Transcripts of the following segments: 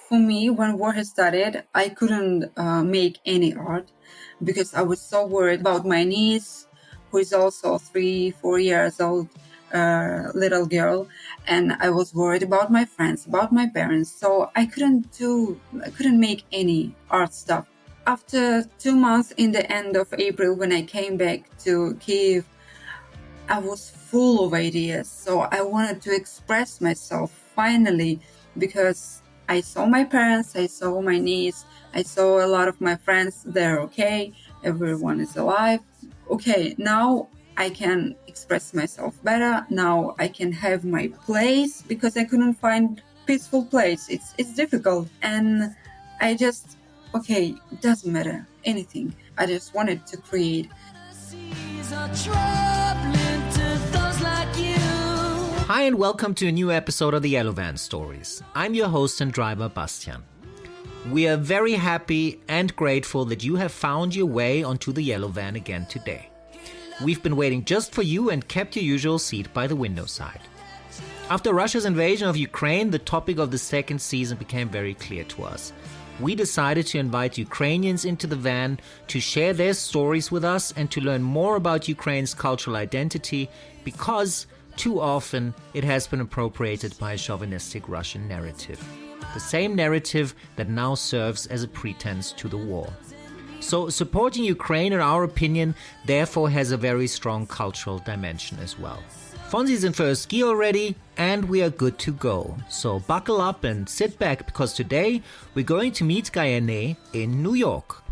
For me, when war has started, I couldn't make any art because I was so worried about my niece, who is also 3-4 years old, little girl, and I was worried about my friends, about my parents. So I couldn't make any art stuff. After 2 months, in the end of April, when I came back to Kyiv, I was full of ideas. So I wanted to express myself finally because I saw my parents, I saw my niece, I saw a lot of my friends. They're okay. Everyone is alive. Okay, now I can express myself better. Now I can have my place because I couldn't find peaceful place. It's difficult. And I just, okay, it doesn't matter, anything. I just wanted to create. Hi and welcome to a new episode of the Yellow Van Stories. I'm your host and driver, Bastian. We are very happy and grateful that you have found your way onto the Yellow Van again today. We've been waiting just for you and kept your usual seat by the window side. After Russia's invasion of Ukraine, the topic of the second season became very clear to us. We decided to invite Ukrainians into the van to share their stories with us and to learn more about Ukraine's cultural identity because too often it has been appropriated by a chauvinistic Russian narrative. The same narrative that now serves as a pretense to the war. So supporting Ukraine, in our opinion, therefore has a very strong cultural dimension as well. Fonzie's in first gear already, and we are good to go. So buckle up and sit back, because today we're going to meet Gayane in New York.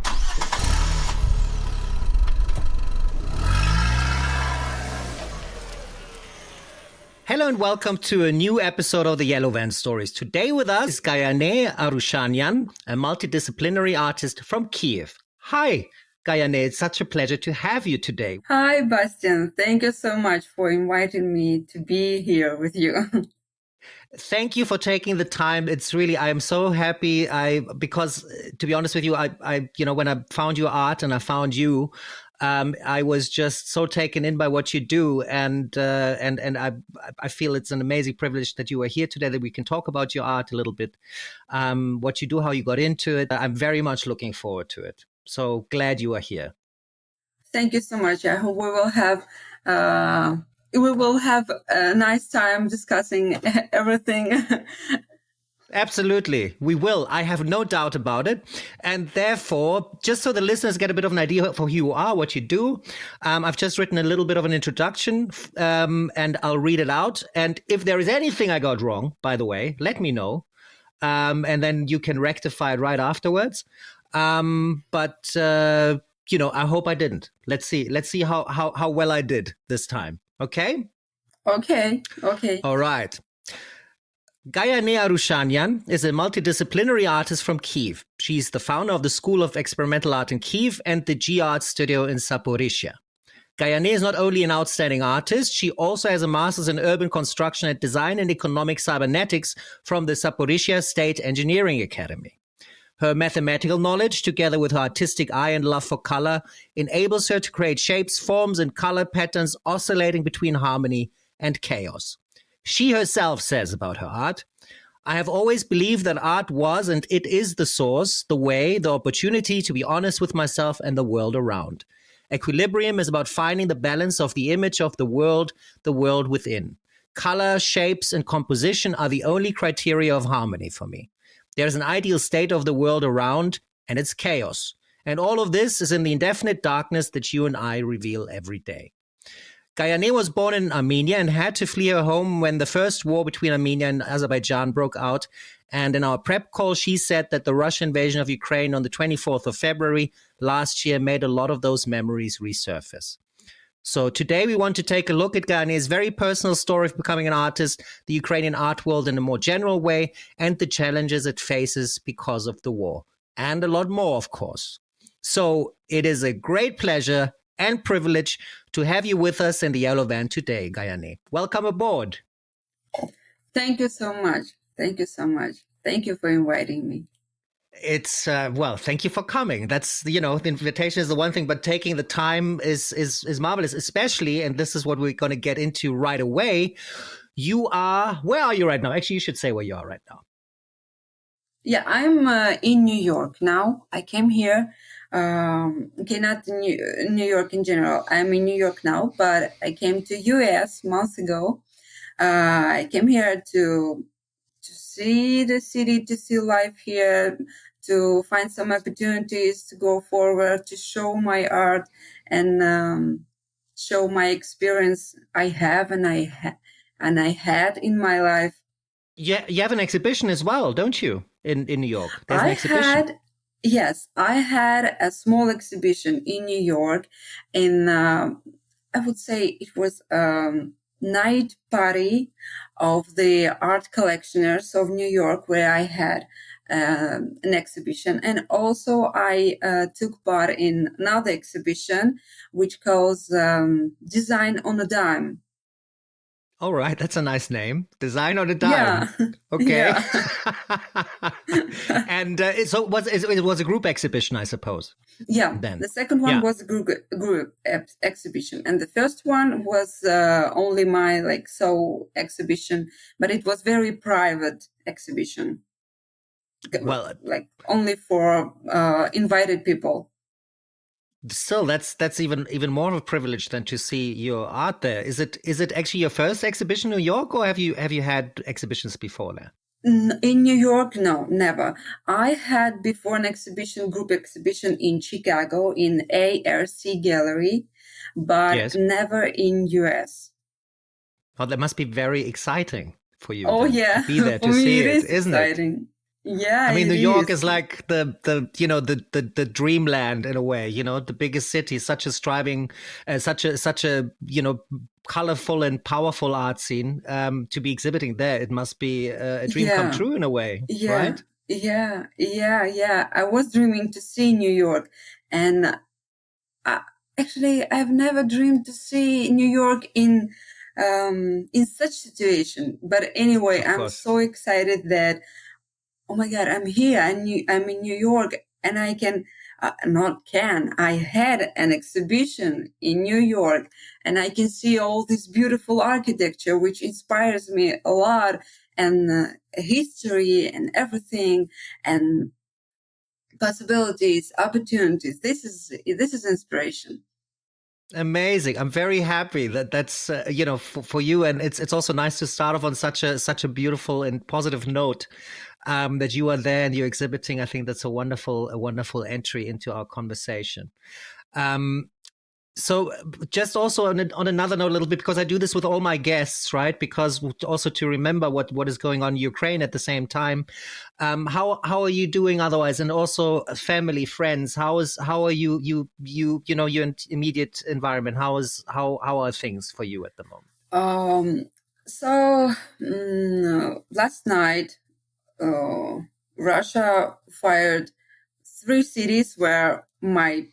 Hello and welcome to a new episode of the Yellow Van Stories. Today with us is Gayane Arushanyan, a multidisciplinary artist from Kyiv. Hi, Gayane, it's such a pleasure to have you today. Hi, Bastian. Thank you so much for inviting me to be here with you. Thank you for taking the time. It's really, I am so happy. Because to be honest with you, I when I found your art and I found you, I was just so taken in by what you do, and I feel it's an amazing privilege that you are here today, that we can talk about your art a little bit, what you do, how you got into it. I'm very much looking forward to it. So glad you are here. Thank you so much. I hope we will have a nice time discussing everything. Absolutely. We will. I have no doubt about it. And therefore, just so the listeners get a bit of an idea for who you are, what you do, I've just written a little bit of an introduction, and I'll read it out. And if there is anything I got wrong, by the way, let me know. And then you can rectify it right afterwards. But I hope I didn't. Let's see how well I did this time. Okay? Okay. All right. Gayane Arushanyan is a multidisciplinary artist from Kyiv. She's the founder of the School of Experimental Art in Kyiv and the G-Art Studio in Zaporizhzhia. Gayane is not only an outstanding artist, she also has a master's in urban construction and design and economic cybernetics from the Zaporizhzhia State Engineering Academy. Her mathematical knowledge, together with her artistic eye and love for color, enables her to create shapes, forms, and color patterns oscillating between harmony and chaos. She herself says about her art, "I have always believed that art was and it is the source, the way, the opportunity to be honest with myself and the world around. Equilibrium is about finding the balance of the image of the world within. Color, shapes, and composition are the only criteria of harmony for me. There's an ideal state of the world around, and it's chaos. And all of this is in the indefinite darkness that you and I reveal every day." Gayane was born in Armenia and had to flee her home when the first war between Armenia and Azerbaijan broke out. And in our prep call, she said that the Russian invasion of Ukraine on the 24th of February last year made a lot of those memories resurface. So today we want to take a look at Gayane's very personal story of becoming an artist, the Ukrainian art world in a more general way, and the challenges it faces because of the war. And a lot more, of course. So it is a great pleasure and privilege to have you with us in the Yellow Van today, Gayane. Welcome aboard. Thank you so much. Thank you for inviting me. It's well, thank you for coming. That's, you know, the invitation is the one thing, but taking the time is marvelous, especially, and this is what we're going to get into right away. Where are you right now? Actually, you should say where you are right now. Yeah, I'm in New York now. I came here. Okay, not New York in general. I'm in New York now, but I came to US months ago. I came here to see the city, to see life here, to find some opportunities to go forward, to show my art and show my experience I have and I had in my life. Yeah, you have an exhibition as well, don't you? In New York, there's an I exhibition. I had a small exhibition in New York, in I would say it was night party of the art collectioners of New York, where I had an exhibition, and also I took part in another exhibition which calls Design on a Dime. All right, that's a nice name. Design on a Yeah, dime. Okay. yeah. And it was a group exhibition, I suppose. Yeah, Then, the second one yeah. was a group exhibition, and the first one was only my sole exhibition, but it was very private exhibition, Well, like only for invited people. still, that's even more of a privilege than to see your art there. Is it actually your first exhibition in New York, or have you had exhibitions before there? In New York, no, never. I had before an group exhibition in Chicago in ARC Gallery, but Yes. never in US. Well, that must be very exciting for you. Oh then, yeah, to be there for to me see it it, is isn't exciting. it? Yeah, I mean, it New York is. is like the dreamland in a way. You know, the biggest city, such a striving, such a colorful and powerful art scene. To be exhibiting there, it must be a dream come Yeah, true in a way, yeah, right? yeah. I was dreaming to see New York, and I, actually, I've never dreamed to see New York in such situation. But anyway, Of I'm course. so excited that, oh my God, I'm here. I'm in New York, and I can, not can, I had an exhibition in New York, and I can see all this beautiful architecture, which inspires me a lot, and history and everything, and possibilities, opportunities. This is inspiration. Amazing! I'm very happy that that's for you, and it's also nice to start off on such a beautiful and positive note. That you are there and you're exhibiting. I think that's a wonderful entry into our conversation. Um, so just also on another note a little bit, because I do this with all my guests, right? Because also to remember what is going on in Ukraine at the same time. How are you doing otherwise? And also family, friends, how are your immediate environment? How are things for you at the moment? So last night, Russia fired 3 cities where my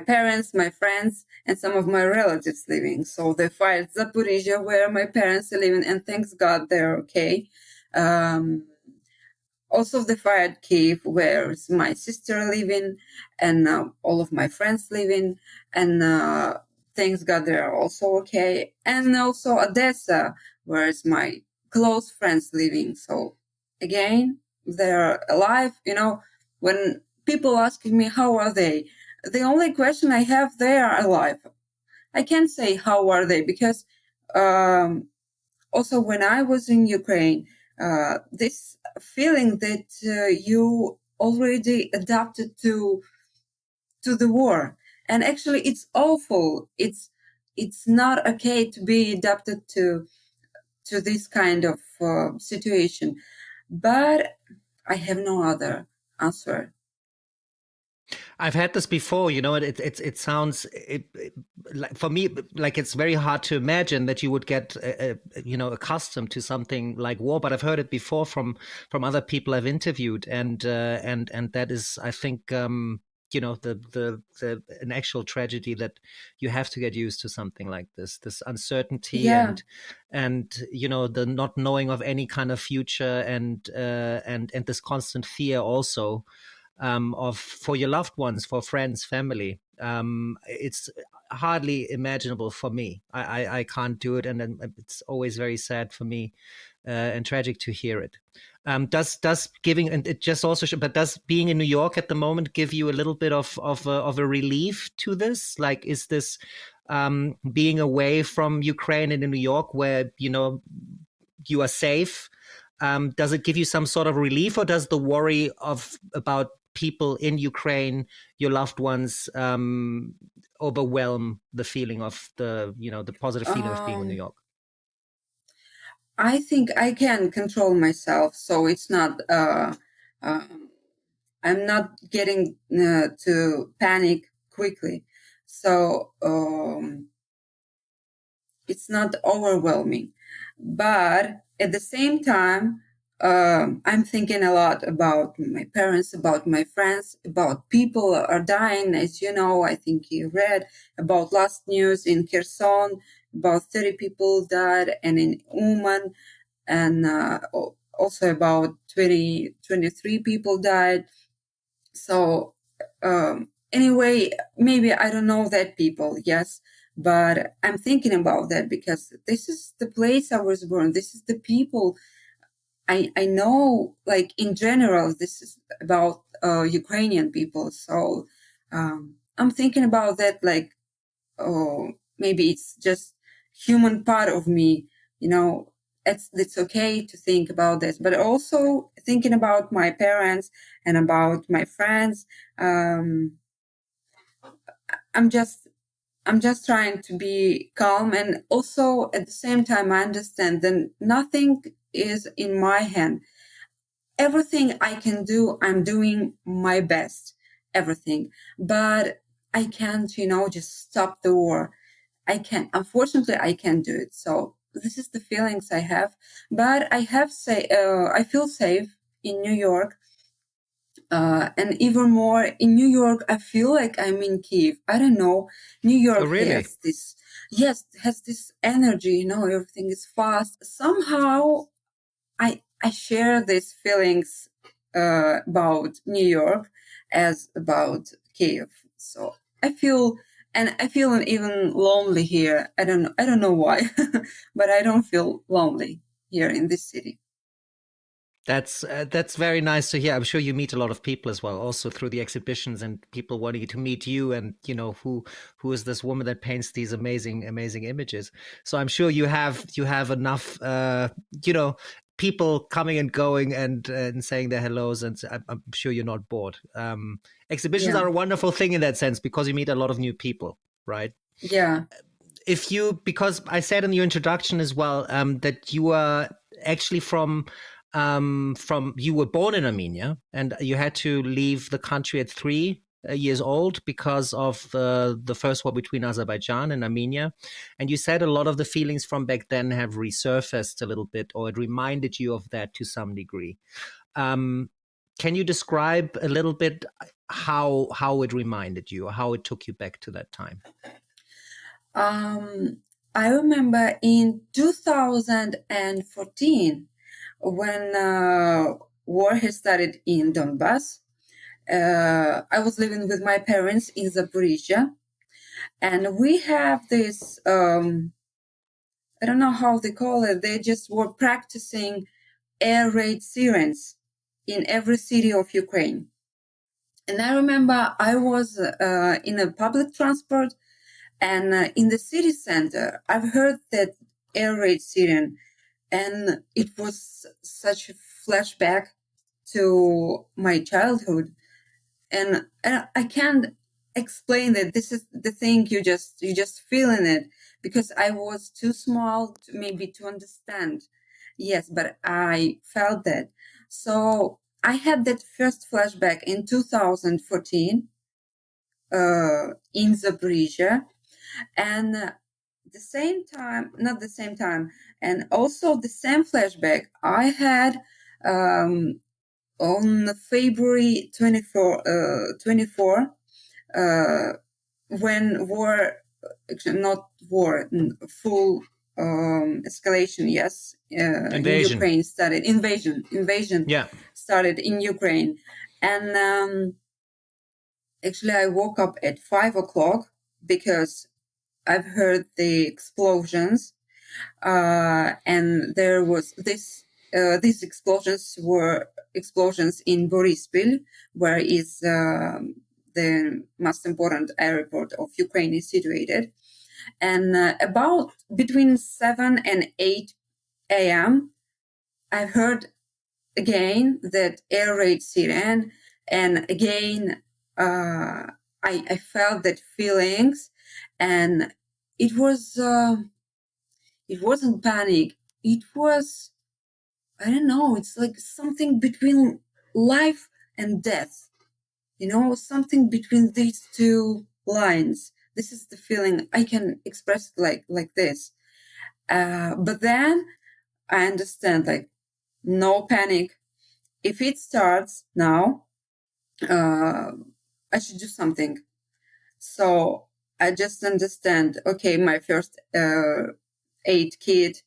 parents, my friends, and some of my relatives living. So they fired Zaporizhzhia, where my parents are living, and thanks God they're okay. Also, they fired Kyiv, where my sister living, and all of my friends living, and thanks God they're also okay. And also Odessa, where my close friends living. So again, they're alive. When people ask me how are they, the only question I have, they are alive. I can't say how are they, because also when I was in Ukraine, this feeling that you already adapted to the war, and actually it's awful. It's not okay to be adapted to this kind of situation, but I have no other answer. I've had this before, it sounds like, for me, like it's very hard to imagine that you would get accustomed to something like war, but I've heard it before from other people I've interviewed, and that is, I think, an actual tragedy that you have to get used to something like this uncertainty Yeah. and the not knowing of any kind of future and this constant fear also of for your loved ones, for friends, family. It's hardly imaginable for me. I can't do it, and it's always very sad for me and tragic to hear it. Does giving, and it just also but does being in New York at the moment give you a little bit of a relief to this? Like, is this being away from Ukraine and in New York where you are safe? Does it give you some sort of relief, or does the worry about people in Ukraine, your loved ones, overwhelm the feeling of the positive feeling of being in New York? I think I can control myself, so it's not. I'm not getting to panic quickly, so it's not overwhelming. But at the same time, I'm thinking a lot about my parents, about my friends, about people are dying. As you know, I think you read about last news in Kherson, about 30 people died, and in Uman, and also about 23 people died. So anyway, maybe I don't know that people, yes, but I'm thinking about that because this is the place I was born. This is the people I know, like in general, this is about Ukrainian people. So I'm thinking about that, like, oh, maybe it's just human part of me, it's okay to think about this, but also thinking about my parents and about my friends. I'm just trying to be calm, and also at the same time I understand that nothing is in my hand. Everything I can do, I'm doing my best, everything, but I can't, just stop the war. Unfortunately, I can't do it. So this is the feelings I have, but I feel safe in New York. And even more in New York, I feel like I'm in Kyiv. I don't know. New Oh, York really? has this energy, everything is fast. Somehow I share these feelings about New York as about Kyiv. So I feel even lonely here. I don't know why, but I don't feel lonely here in this city. That's very nice to hear. I'm sure you meet a lot of people as well, also through the exhibitions, and people wanting to meet you, and who is this woman that paints these amazing images. So I'm sure you have enough people coming and going and saying their hellos, and I'm sure you're not bored. Exhibitions Yeah, are a wonderful thing in that sense because you meet a lot of new people, right? yeah. Because I said in your introduction as well that you are actually from you were born in Armenia and you had to leave the country at 3 years old because of the first war between Azerbaijan and Armenia. And you said a lot of the feelings from back then have resurfaced a little bit, or it reminded you of that to some degree. Can you describe a little bit how it reminded you, or how it took you back to that time? I remember in 2014 when war has started in Donbass. I was living with my parents in Zaporizhzhia, and we have this. I don't know how they call it. They just were practicing air raid sirens in every city of Ukraine. And I remember I was in a public transport, and in the city center, I've heard that air raid siren, and it was such a flashback to my childhood. And I can't explain that. This is the thing, you just feel in it, because I was too small maybe to understand. Yes, but I felt that. So I had that first flashback in 2014 in Zaporizhzhia, and the same time, not the same time, and also the same flashback I had on February 24, when war, actually not war, full escalation, yes, in Ukraine started, invasion started in Ukraine. And actually I woke up at 5 o'clock because I've heard the explosions, and there was this. These explosions were explosions in Borispil, where is the most important airport of Ukraine is situated. And about between 7 and 8 a.m., I heard again that air raid siren, and again I felt that feelings, and it was it wasn't panic. It was, I don't know, it's like something between life and death. Something between these two lines. This is the feeling. I can express it like this. But then I understand, like, no panic. If it starts now, I should do something. So I just understand, okay, my first aid kit,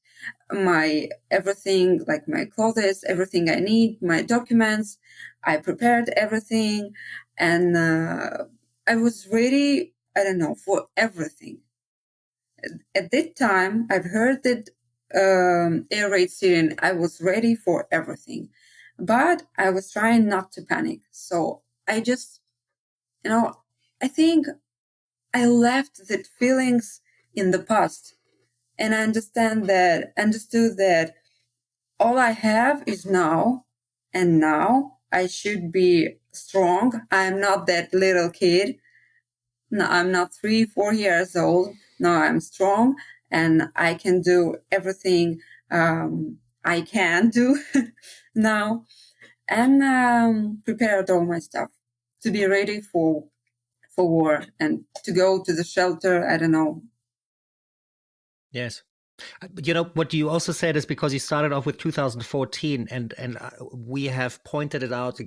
my everything, like my clothes, everything I need, my documents. I prepared everything, and I was ready, I don't know, for everything. At that time, I've heard that air raid siren. I was ready for everything, but I was trying not to panic. So I just, I think I left that feelings in the past, and I understood that all I have is now, and now I should be strong. I'm not that little kid. No, I'm not 3-4 years old. No, I'm strong, and I can do everything I can do now, and prepared all my stuff to be ready for war and to go to the shelter. I don't know. Yes. What you also said is because you started off with 2014, and we have pointed it out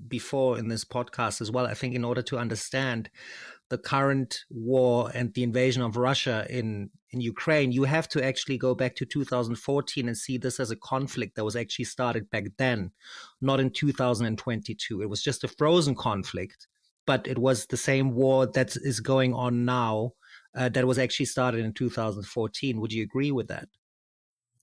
before in this podcast as well. I think in order to understand the current war and the invasion of Russia in Ukraine, you have to actually go back to 2014 and see this as a conflict that was actually started back then, not in 2022. It was just a frozen conflict, but it was the same war that is going on now. That was actually started in 2014. Would you agree with that?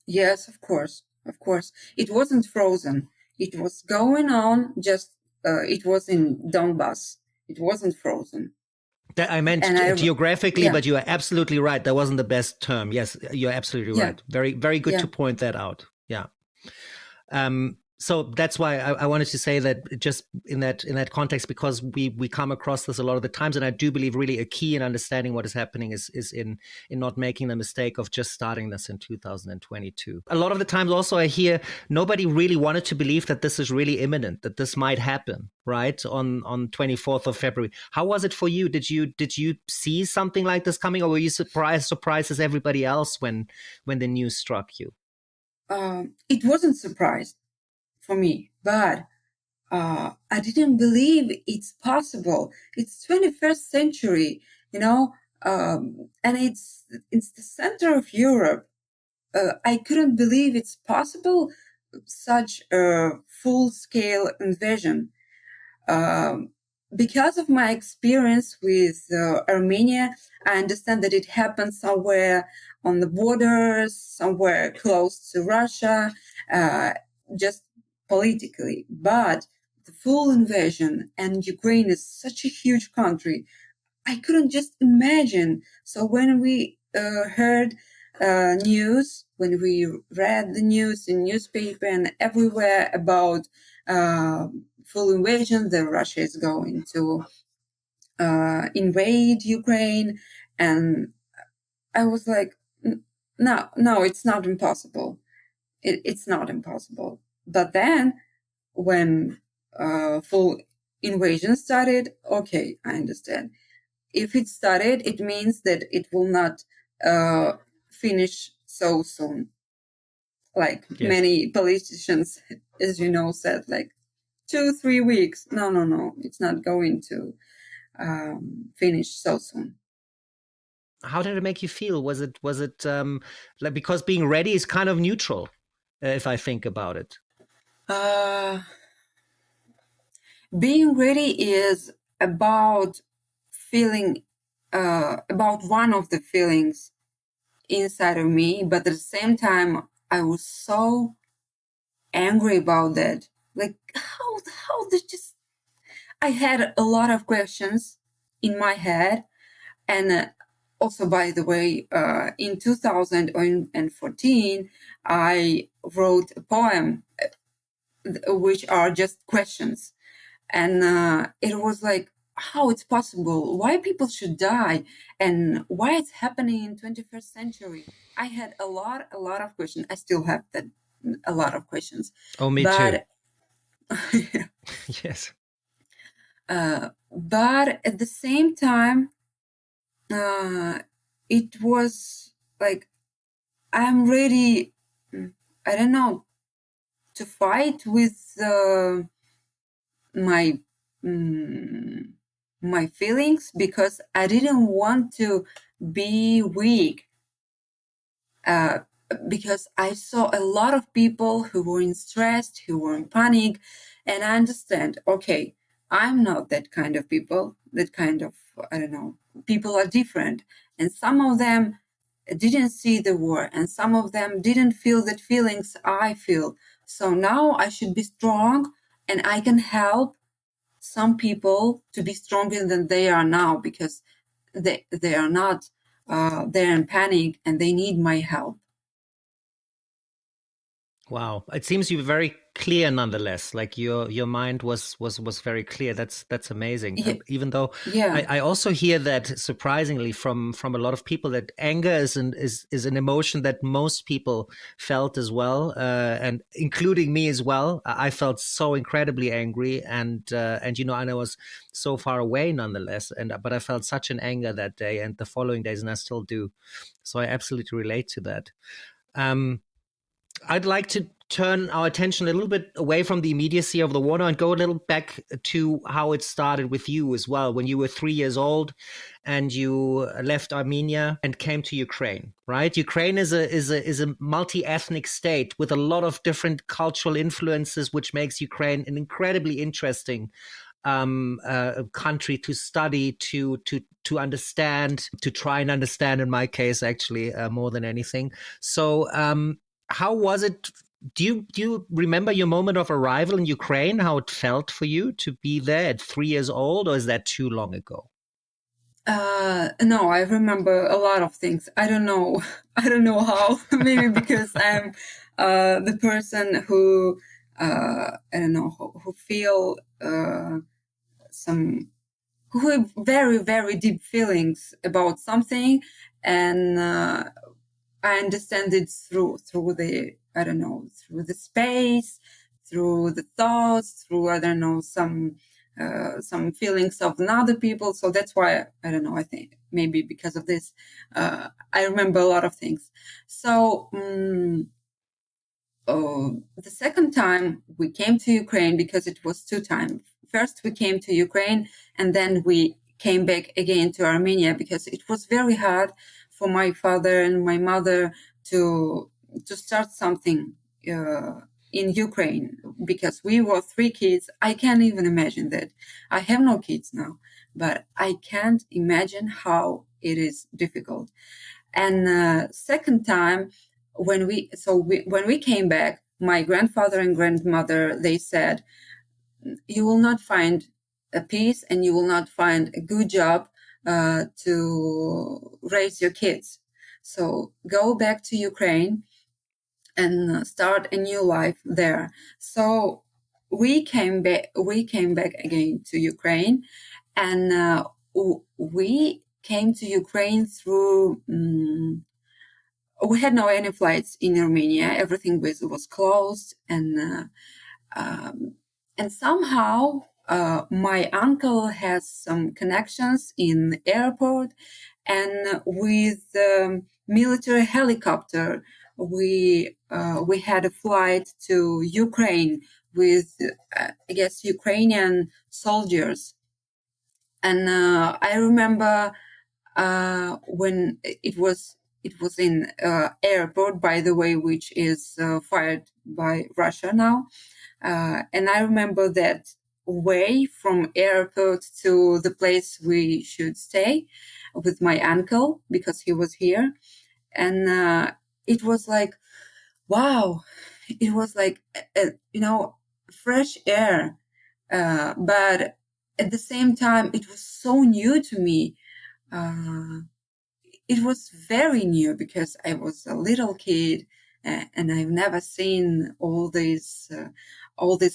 Yes, of course. Of course. It wasn't frozen. It was going on, just it was in Donbass. It wasn't frozen. That I meant geographically, yeah. But you are absolutely right. That wasn't the best term. Yes, you're absolutely right. Very, very good to point that out. Yeah. So that's why I wanted to say that just in that context, because we come across this a lot of the times, and I do believe really a key in understanding what is happening is in not making the mistake of just starting this in 2022. A lot of the times also I hear nobody really wanted to believe that this is really imminent, that this might happen, right? On 24th of February. How was it for you? Did you see something like this coming, or were you surprised as everybody else when the news struck you? It wasn't surprised for me, but I didn't believe it's possible. It's 21st century, and it's the center of Europe. I couldn't believe it's possible, such a full-scale invasion. Because of my experience with Armenia, I understand that it happened somewhere on the borders, somewhere close to Russia, just politically. But the full invasion, and Ukraine is such a huge country, I couldn't just imagine. So when we heard news, when we read the news in newspaper and everywhere about full invasion, that Russia is going to invade Ukraine, and I was like, no, it's not impossible. It's not impossible. But then when full invasion started, okay, I understand. If it started, it means that it will not finish so soon. Like many politicians, as you know, said, like 2-3 weeks. No, it's not going to finish so soon. How did it make you feel? Was it like, because being ready is kind of neutral, if I think about it. Being ready is about feeling, about one of the feelings inside of me, but at the same time, I was so angry about that. Like, how did just? I had a lot of questions in my head, and also, by the way, in 2014, I wrote a poem, which are just questions, and it was like, how it's possible, why people should die, and why it's happening in 21st century. I had a lot of questions. I still have that, a lot of questions. Oh, me too. But Yes. but at the same time, it was like, I'm ready, I don't know, to fight with my my feelings, because I didn't want to be weak, because I saw a lot of people who were in stress, who were in panic, and I understand, okay, I'm not that kind of people, that kind of, I don't know, people are different, and some of them didn't see the war, and some of them didn't feel the feelings I feel. So now I should be strong, and I can help some people to be stronger than they are now, because they are not, they're in panic and they need my help. Wow, it seems you were very clear nonetheless. Like your mind was very clear. That's amazing. Yeah, Even though yeah. I also hear that, surprisingly, from a lot of people, that anger is an emotion that most people felt as well, and including me as well. I felt so incredibly angry, and and I was so far away nonetheless. But I felt such an anger that day and the following days, and I still do. So I absolutely relate to that. I'd like to turn our attention a little bit away from the immediacy of the war now and go a little back to how it started with you as well, when you were 3 years old and you left Armenia and came to Ukraine, right? Ukraine is a multi-ethnic state with a lot of different cultural influences, which makes Ukraine an incredibly interesting country to study, to understand, to try and understand. In my case, actually, more than anything. So, how was it? Do you remember your moment of arrival in Ukraine? How it felt for you to be there at 3 years old, or is that too long ago? No, I remember a lot of things. I don't know. I don't know how. Maybe because I'm the person who, I don't know, who feel some, who have very, very deep feelings about something, and I understand it through the, I don't know, through the space, through the thoughts, through, I don't know, some feelings of other people. So that's why, I don't know, I think maybe because of this, I remember a lot of things. So the second time we came to Ukraine, because it was 2 times. First we came to Ukraine, and then we came back again to Armenia, because it was very hard for my father and my mother to start something in Ukraine, because we were 3 kids. I can't even imagine that. I have no kids now, but I can't imagine how it is difficult. And second time, when we came back, my grandfather and grandmother, they said, you will not find a peace, and you will not find a good job to raise your kids. So go back to Ukraine and start a new life there. So we came back again to Ukraine, and we came to Ukraine through. We had no any flights in Armenia. Everything was closed, and somehow my uncle has some connections in the airport, and with military helicopter, we had a flight to Ukraine with I guess Ukrainian soldiers, And I remember when it was in airport, by the way, which is fired by Russia now. And I remember that way from airport to the place we should stay with my uncle because he was here. And it was like, wow, it was like, fresh air. But at the same time, it was so new to me. It was very new because I was a little kid and I've never seen all these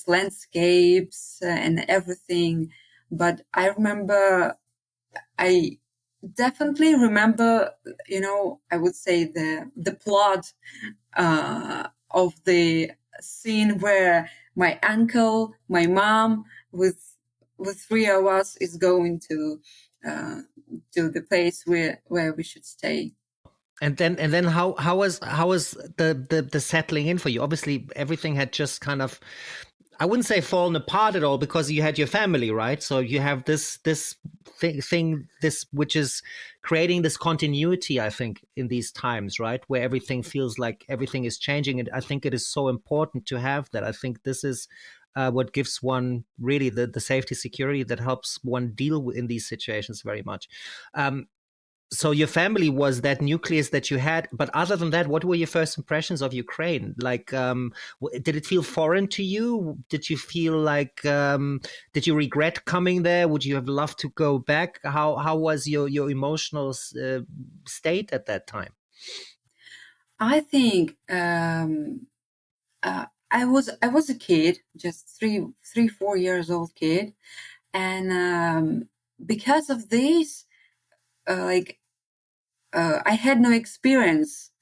landscapes and everything. But I remember, I definitely remember, I would say the plot of the scene where my uncle, my mom, with three of us is going to the place where we should stay. And then how was the settling in for you? Obviously, everything had just kind of, I wouldn't say fallen apart at all, because you had your family, right? So you have this thing this which is creating this continuity, I think, in these times, right, where everything feels like everything is changing. And I think it is so important to have that. I think this is what gives one really the safety, security that helps one deal in these situations very much. So your family was that nucleus that you had, but other than that, what were your first impressions of Ukraine? Like, did it feel foreign to you? Did you feel like, did you regret coming there? Would you have loved to go back? How was your emotional state at that time? I think I was a kid, just 4 years old kid, and because of this, I had no experience,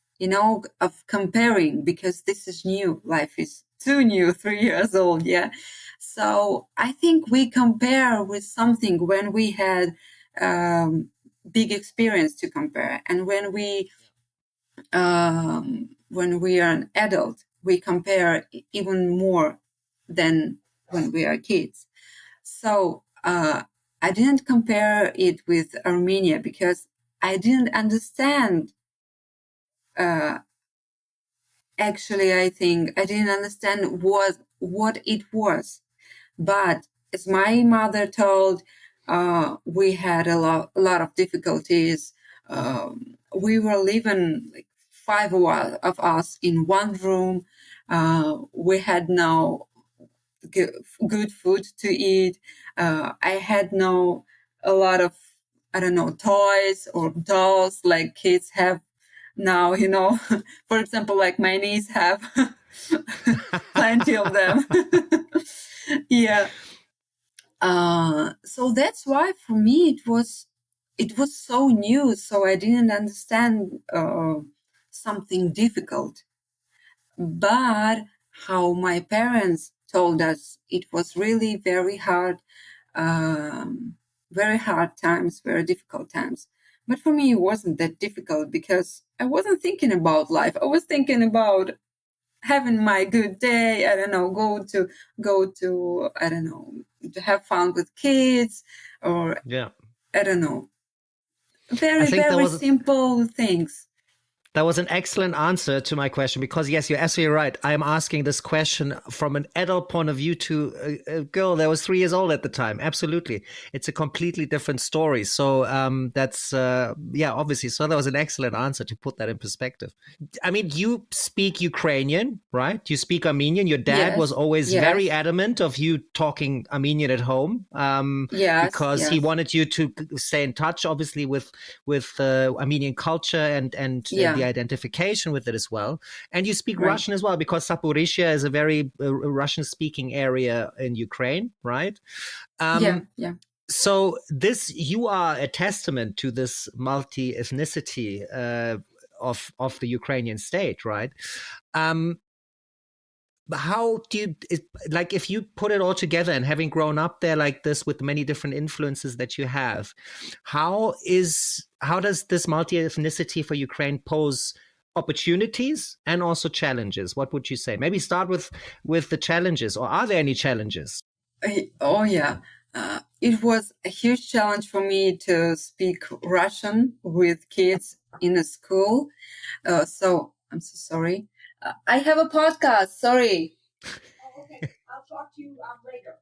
of comparing because this is new. Life is too new, 3 years old, yeah. So I think we compare with something when we had big experience to compare, and when we are an adult, we compare even more than when we are kids. So I didn't compare it with Armenia because I didn't understand. Actually, I think I didn't understand what it was. But as my mother told, we had a lot of difficulties. We were living like five of us in one room. We had no good food to eat. I had no a lot of, I don't know, toys or dolls like kids have now. For example, like my niece have plenty of them. Yeah. So that's why for me it was so new. So I didn't understand something difficult. But how my parents told us, it was really very hard times, very difficult times. But for me, it wasn't that difficult because I wasn't thinking about life. I was thinking about having my good day. I don't know, go to I don't know, to have fun with kids, or Yeah, I don't know, I very think very simple things. that was an excellent answer to my question, because yes, you're absolutely right. I'm asking this question from an adult point of view to a girl that was 3 years old at the time. Absolutely. It's a completely different story. So that's, yeah, obviously. So that was an excellent answer to put that in perspective. I mean, you speak Ukrainian, right? You speak Armenian. Your dad was Yes, always very yes, adamant of you talking Armenian at home, yes, because he yes, wanted you to stay in touch, obviously, with Armenian culture and the yeah, identification with it as well. And you speak right, Russian as well, because Zaporizhzhia is a very Russian-speaking area in Ukraine, right? yeah, Um, yeah. so you are a testament to this multi-ethnicity of the Ukrainian state, right? Um, how do you like, if you put it all together and having grown up there like this with many different influences that you have, how does this multi-ethnicity for Ukraine pose opportunities and also challenges? What would you say? Maybe start with the challenges, or are there any challenges? Oh yeah. It was a huge challenge for me to speak Russian with kids in a school. So I'm so sorry. I have a podcast. Sorry. Oh, okay. I'll talk to you later.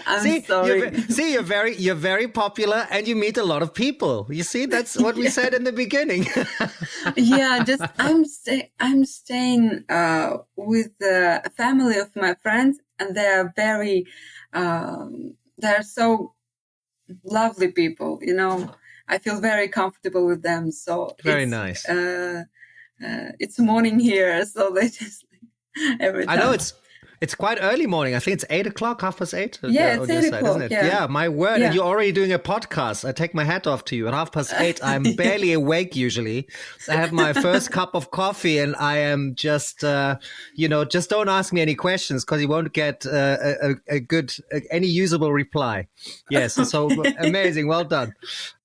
I'm sorry. You're very popular, and you meet a lot of people. You see, that's what we said in the beginning. Yeah, just I'm staying with a family of my friends, and they are very they're so lovely people. I feel very comfortable with them. So very nice. It's morning here, so they just every time. I know it's quite early morning. I think it's 8 o'clock, 8:30. Yeah, it's 8 o'clock, isn't it? Yeah, my word. Yeah. And you're already doing a podcast. I take my hat off to you. At 8:30, I'm barely awake usually. I have my first cup of coffee and I am just, just don't ask me any questions because you won't get any usable reply. Yes, so amazing. Well done.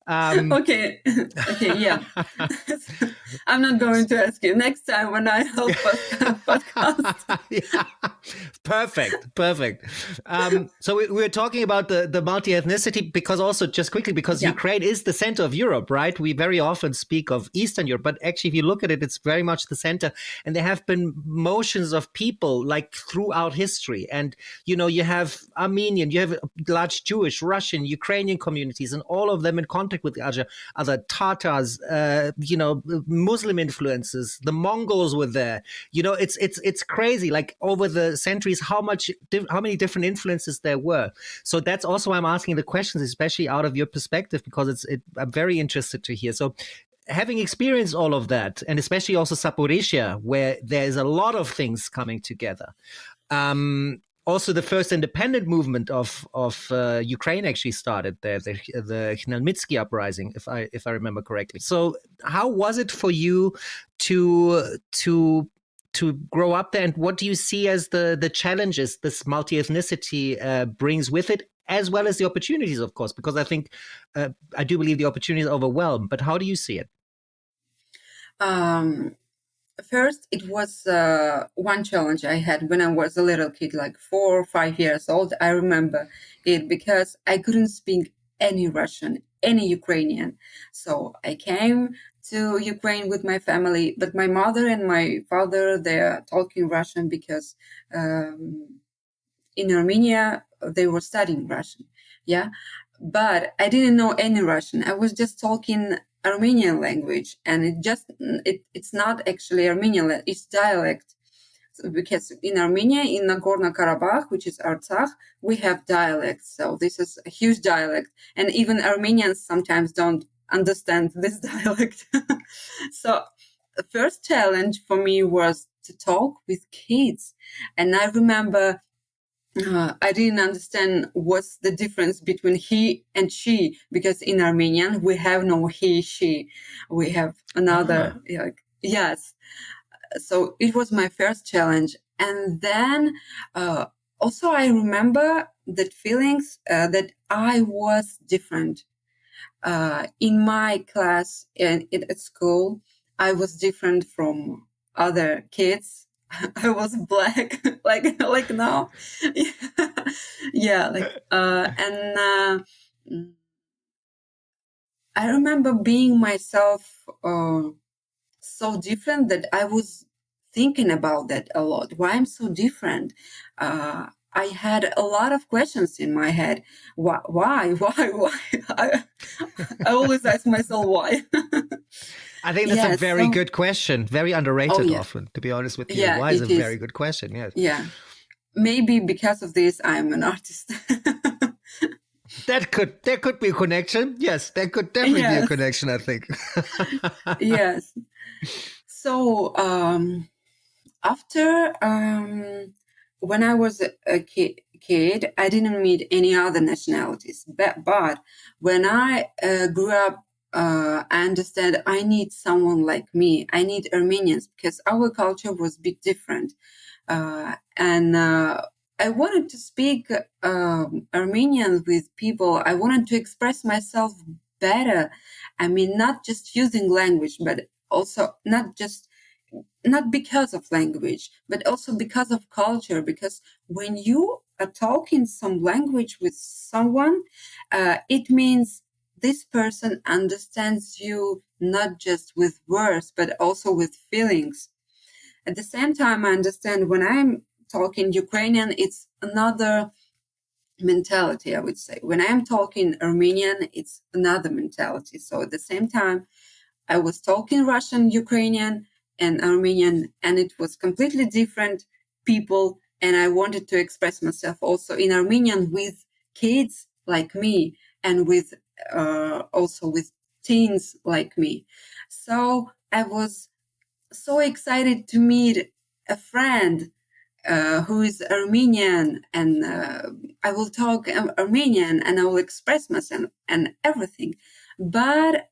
Okay, yeah. I'm not going to ask you next time when I help podcast. Yeah. Perfect. So we were talking about the multi-ethnicity because also just quickly, because Ukraine is the center of Europe, right? We very often speak of Eastern Europe, but actually if you look at it, it's very much the center. And there have been motions of people like throughout history. And, you have Armenian, you have large Jewish, Russian, Ukrainian communities, and all of them in contact with other Tatars, Muslim influences. The Mongols were there. It's crazy. Like over the centuries, how many different influences there were. So that's also why I'm asking the questions, especially out of your perspective, because I'm very interested to hear. So, having experienced all of that, and especially also Zaporizhzhia, where there's a lot of things coming together. Also, the first independent movement of Ukraine actually started there, the Khmelnytsky uprising, if I remember correctly. So, how was it for you to grow up there, and what do you see as the challenges this multi-ethnicity brings with it, as well as the opportunities, of course? Because I think I do believe the opportunities overwhelm. But how do you see it? First, it was one challenge I had when I was a little kid, like 4 or 5 years old. I remember it because I couldn't speak any Russian, any Ukrainian. So I came to Ukraine with my family, but my mother and my father, they're talking Russian because in Armenia, they were studying Russian. Yeah. But I didn't know any Russian. I was just talking Armenian language, and it's not actually Armenian, it's dialect. So because in Armenia, in Nagorno-Karabakh, which is Artsakh, we have dialects. So this is a huge dialect. And even Armenians sometimes don't understand this dialect. So the first challenge for me was to talk with kids. And I remember I didn't understand what's the difference between he and she, because in Armenian we have no he, she. We have another, yes. So it was my first challenge. And then also I remember that feelings that I was different. In my class at school, I was different from other kids. I was black, like now. Yeah, and I remember being myself so different that I was thinking about that a lot. Why I'm so different? I had a lot of questions in my head. Why? I always ask myself why. I think that's a very good question. Very underrated often, to be honest with you. Yeah, why is a very good question, yes. Yeah. Maybe because of this, I'm an artist. There could be a connection. Yes, there could definitely be a connection, I think. Yes. So after when I was a kid, I didn't meet any other nationalities. But when I grew up, I understand I need someone like me. I need Armenians because our culture was a bit different. And I wanted to speak Armenian with people. I wanted to express myself better. I mean, not just using language, but also not just not because of language, but also because of culture. Because when you are talking some language with someone, it means this person understands you not just with words, but also with feelings. At the same time, I understand when I'm talking Ukrainian, it's another mentality, I would say. When I'm talking Armenian, it's another mentality. So at the same time, I was talking Russian, Ukrainian, and Armenian, and it was completely different people. And I wanted to express myself also in Armenian with kids like me, and with also with teens like me. So I was so excited to meet a friend who is Armenian, and I will talk Armenian, and I will express myself and everything. But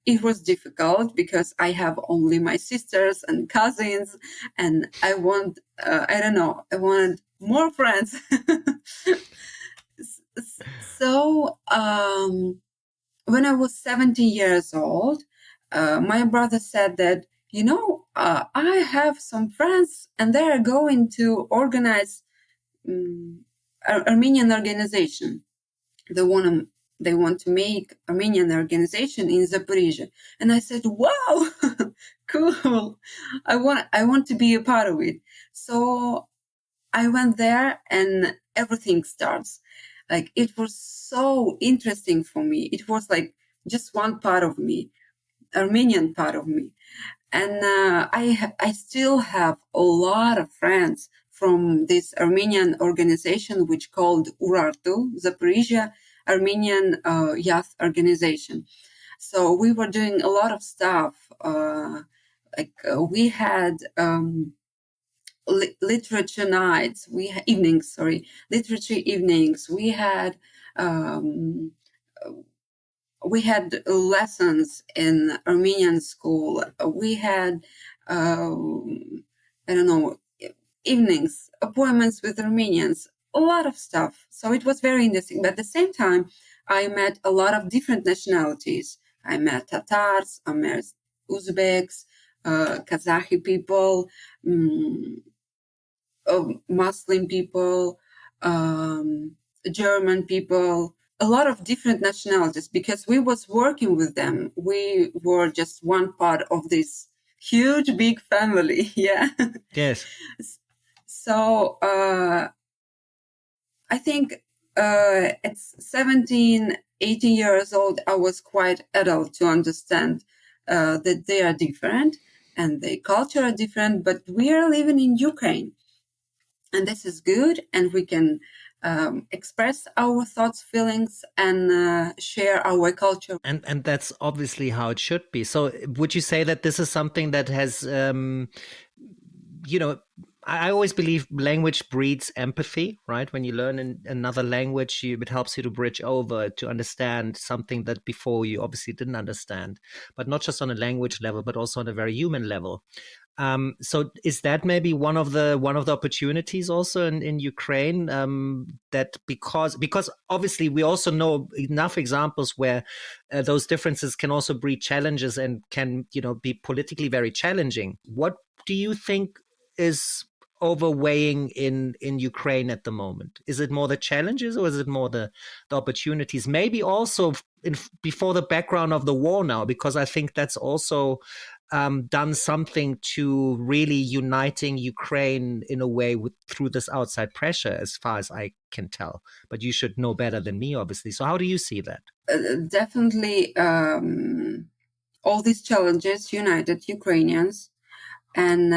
it was difficult because I have only my sisters and cousins, and I want, I don't know, I want more friends. So when I was 17 years old, my brother said that, I have some friends and they are going to organize Armenian organization. They want to make Armenian organization in Zaporizhzhia. And I said, wow, cool. I want to be a part of it. So I went there and everything starts. Like, it was so interesting for me. It was like just one part of me, Armenian part of me. And I still have a lot of friends from this Armenian organization, which called Urartu, Zaporizhzhia Armenian Youth Organization. So we were doing a lot of stuff. We had literature nights, literature evenings. We had lessons in Armenian school. We had, evenings, appointments with Armenians, a lot of stuff. So it was very interesting. But at the same time, I met a lot of different nationalities. I met Tatars, I met Uzbeks, Kazakh people, Muslim people, German people, a lot of different nationalities, because we was working with them. We were just one part of this huge, big family. Yeah. Yes. So I think at 17, 18 years old, I was quite adult to understand that they are different and the culture are different, but we are living in Ukraine. And this is good, and we can express our thoughts, feelings, and share our culture. And that's obviously how it should be. So would you say that this is something that has, I always believe language breeds empathy, right? When you learn another language, it helps you to bridge over, to understand something that before you obviously didn't understand, but not just on a language level, but also on a very human level. So is that maybe one of the opportunities also in Ukraine, that because obviously we also know enough examples where those differences can also breed challenges and can be politically very challenging. What do you think is overweighing in Ukraine at the moment? Is it more the challenges, or is it more the opportunities? Maybe also before the background of the war now, because I think that's also done something to really uniting Ukraine in a way through this outside pressure, as far as I can tell. But you should know better than me, obviously. So how do you see that? Definitely, all these challenges united Ukrainians, and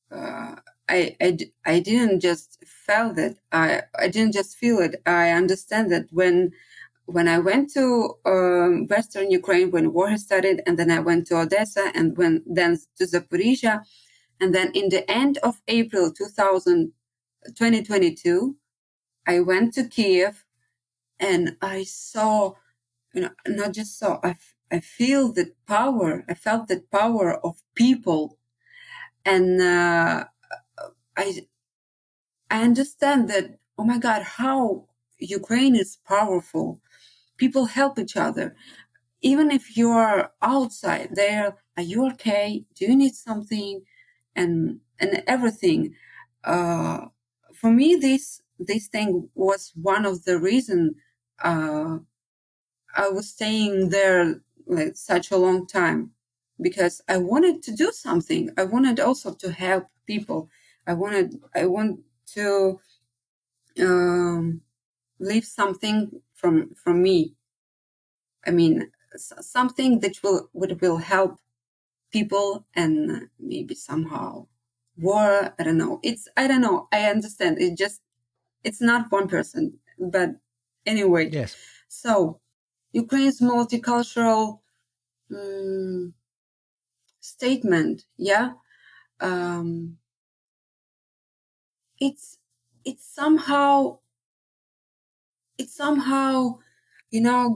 I didn't just felt it. I didn't just feel it. I understand that when I went to Western Ukraine, when war had started, and then I went to Odessa, and then to Zaporizhzhia, and then in the end of April 2022, I went to Kyiv, and I saw, not just saw, I feel the power. I felt the power of people, and I understand that, oh my God, how Ukraine is powerful. People help each other. even if you're outside there, are you okay? Do you need something? And everything. For me, this thing was one of the reason I was staying there like such a long time, because I wanted to do something. I wanted also to help people. I want to leave something from me. I mean, something that will help people, and maybe somehow war. I don't know. I don't know. I understand. It's not one person, but anyway. Yes. So Ukraine's multicultural statement, yeah, it's somehow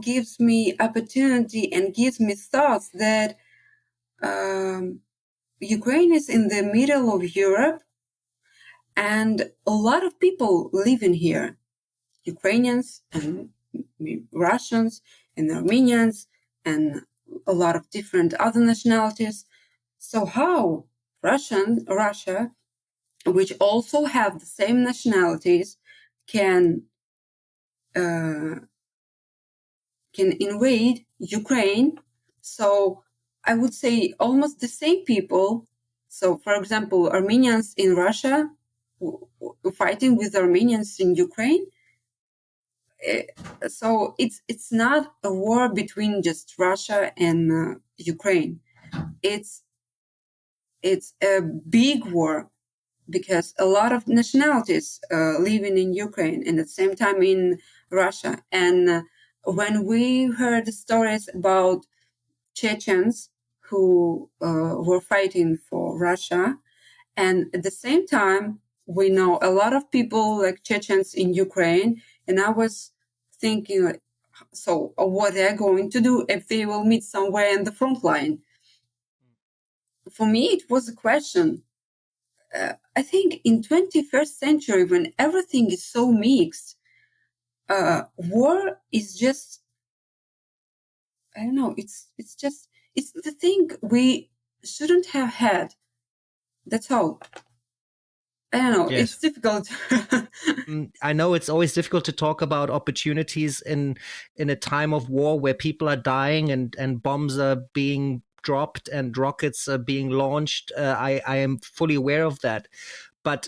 gives me opportunity and gives me thoughts that Ukraine is in the middle of Europe, and a lot of people living here, Ukrainians and Russians and Armenians and a lot of different other nationalities. So how Russia, which also have the same nationalities, can invade Ukraine? So I would say almost the same people. So, for example, Armenians in Russia fighting with Armenians in Ukraine. So it's not a war between just Russia and Ukraine. It's a big war, because a lot of nationalities living in Ukraine and at the same time in Russia. And when we heard stories about Chechens who were fighting for Russia, and at the same time, we know a lot of people like Chechens in Ukraine, and I was thinking, so what they're going to do if they will meet somewhere in the front line? For me, it was a question. I think in 21st century, when everything is so mixed, war is just, I don't know, it's the thing we shouldn't have had. That's all. I don't know. Yes. It's difficult. I know it's always difficult to talk about opportunities in a time of war where people are dying and bombs are being dropped and rockets are being launched. I am fully aware of that. But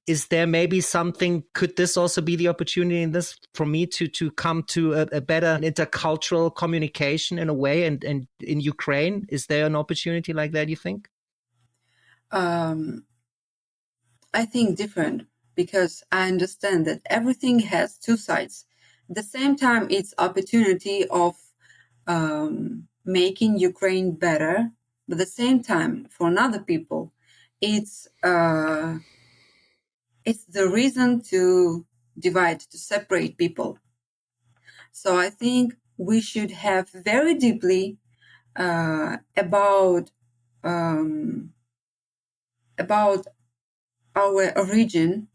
is there maybe something, could this also be the opportunity in this for me to come to a better intercultural communication in a way? And in Ukraine, is there an opportunity like that, you think? I think different, because I understand that everything has two sides. At the same time, it's opportunity of making Ukraine better. But at the same time, for another people, it's the reason to divide, to separate people. So I think we should have very deeply about our origin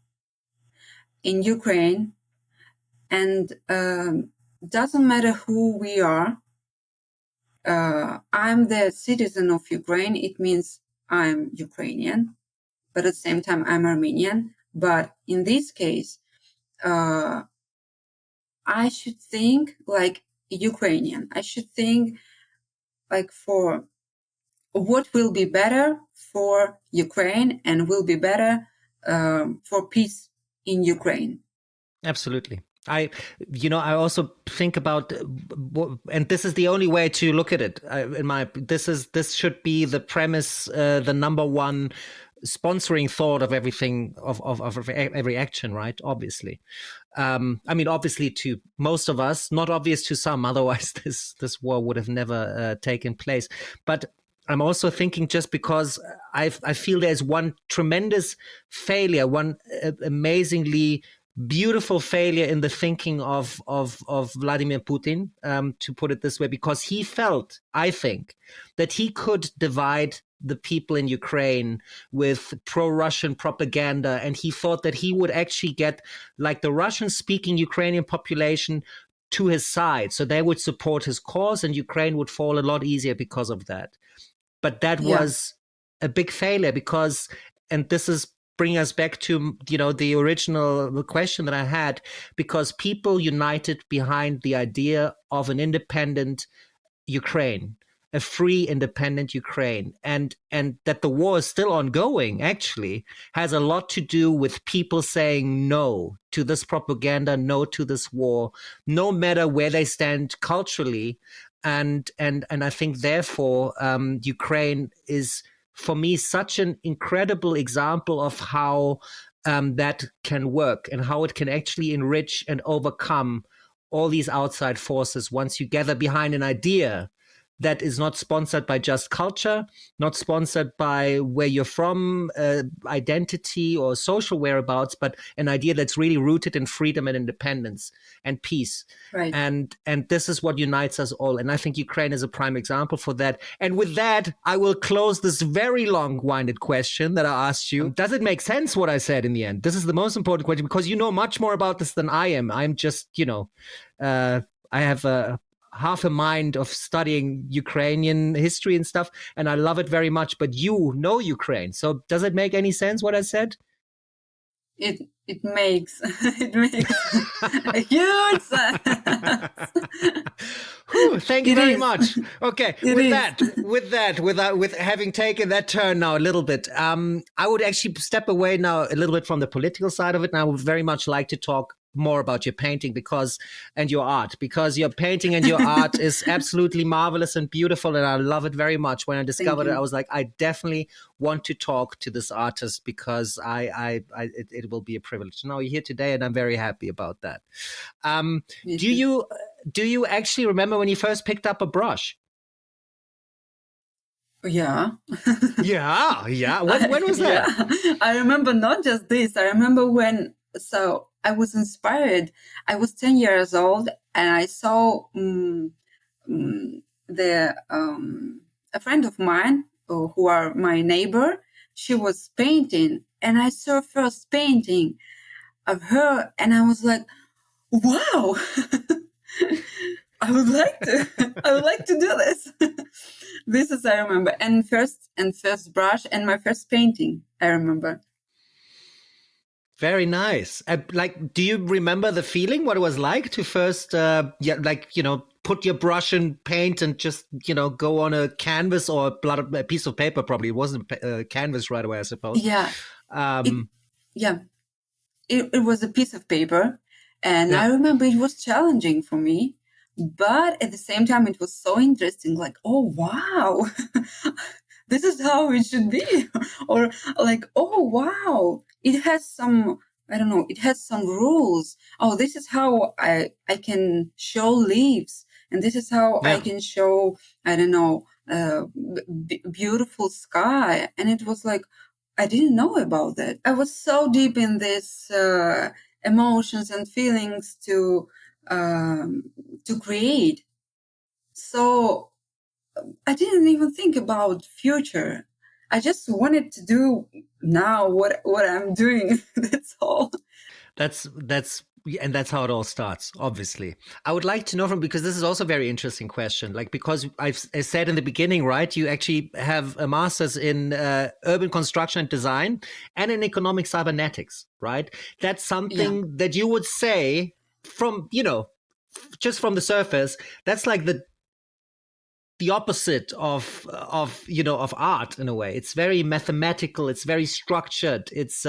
in Ukraine, and doesn't matter who we are. I'm the citizen of Ukraine. It means I'm Ukrainian, but at the same time I'm Armenian. But in this case, I should think like Ukrainian. I should think like for what will be better for Ukraine and will be better for peace in Ukraine. Absolutely. I also think about, and this is the only way to look at it. This should be the premise, the number one sponsoring thought of everything, of every action, right? Obviously. Obviously to most of us, not obvious to some, otherwise this war would have never taken place. But I'm also thinking, just because I feel there's one tremendous failure, one amazingly beautiful failure in the thinking of Vladimir Putin, to put it this way, because he felt, I think, that he could divide the people in Ukraine with pro-Russian propaganda, and he thought that he would actually get, like, the Russian-speaking Ukrainian population to his side. So they would support his cause, and Ukraine would fall a lot easier because of that. But that was a big failure because, and this is bringing us back to, the original question that I had, because people united behind the idea of an independent Ukraine, a free, independent Ukraine, and that the war is still ongoing, actually, has a lot to do with people saying no to this propaganda, no to this war, no matter where they stand culturally. And I think, therefore, Ukraine is, for me, such an incredible example of how that can work and how it can actually enrich and overcome all these outside forces once you gather behind an idea that is not sponsored by just culture, not sponsored by where you're from, identity or social whereabouts, but an idea that's really rooted in freedom and independence and peace. Right. And this is what unites us all. And I think Ukraine is a prime example for that. And with that, I will close this very long-winded question that I asked you. Does it make sense what I said in the end? This is the most important question because you know much more about this than I am. I'm just, I have half a mind of studying Ukrainian history and stuff, and I love it very much. But you know Ukraine, so does it make any sense what I said? It makes it makes a huge sense. Thank you very much. Okay, with having taken that turn now a little bit, I would actually step away now a little bit from the political side of it, and I would very much like to talk more about your painting and your art, because your painting and your art is absolutely marvelous and beautiful, and I love it very much. When I discovered it, I was like, I definitely want to talk to this artist because it will be a privilege. Now you're here today, and I'm very happy about that. Do you actually remember when you first picked up a brush? Yeah. yeah. When was that? Yeah. I remember not just this. I remember so I was inspired. I was 10 years old, and I saw a friend of mine who are my neighbor. She was painting, and I saw her first painting of her, and I was like, wow. I would like to do this. This is, I remember, and first brush and my first painting, I remember. Very nice. Do you remember the feeling, what it was like to first, put your brush and paint and just, go on a canvas or a piece of paper? Probably it wasn't a canvas right away, I suppose. Yeah. It was a piece of paper, and I remember it was challenging for me, but at the same time, it was so interesting. Like, oh wow, this is how it should be, or like, oh wow. It has some, I don't know, it has some rules. Oh, this is how I can show leaves. And this is how I can show, I don't know, beautiful sky. And it was like, I didn't know about that. I was so deep in this emotions and feelings to create. So I didn't even think about future. I just wanted to do now what I'm doing. That's all. And that's how it all starts, obviously. I would like to know because this is also a very interesting question, because I said in the beginning, right, you actually have a master's in urban construction and design and in economic cybernetics, right? That's something that you would say from, just from the surface, that's like the opposite of art in a way. It's very mathematical. It's very structured. It's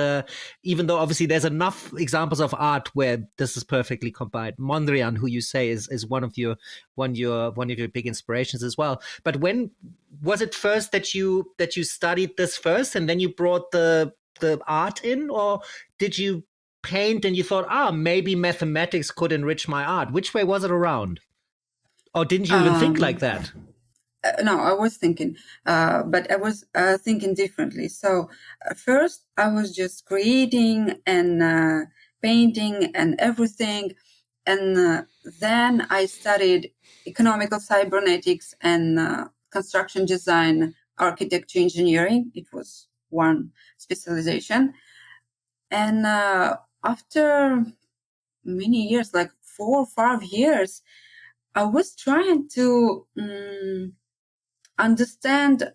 even though obviously there's enough examples of art where this is perfectly combined. Mondrian, who you say is one of your big inspirations as well. But when was it first that you studied this first and then you brought the art in, or did you paint and you thought, maybe mathematics could enrich my art? Which way was it around? Or didn't you even think like that? No, I was thinking, but I was thinking differently. So first I was just creating and painting and everything. And then I studied economical cybernetics and construction design, architecture engineering. It was one specialization. And after many years, like 4 or 5 years, I was trying to understand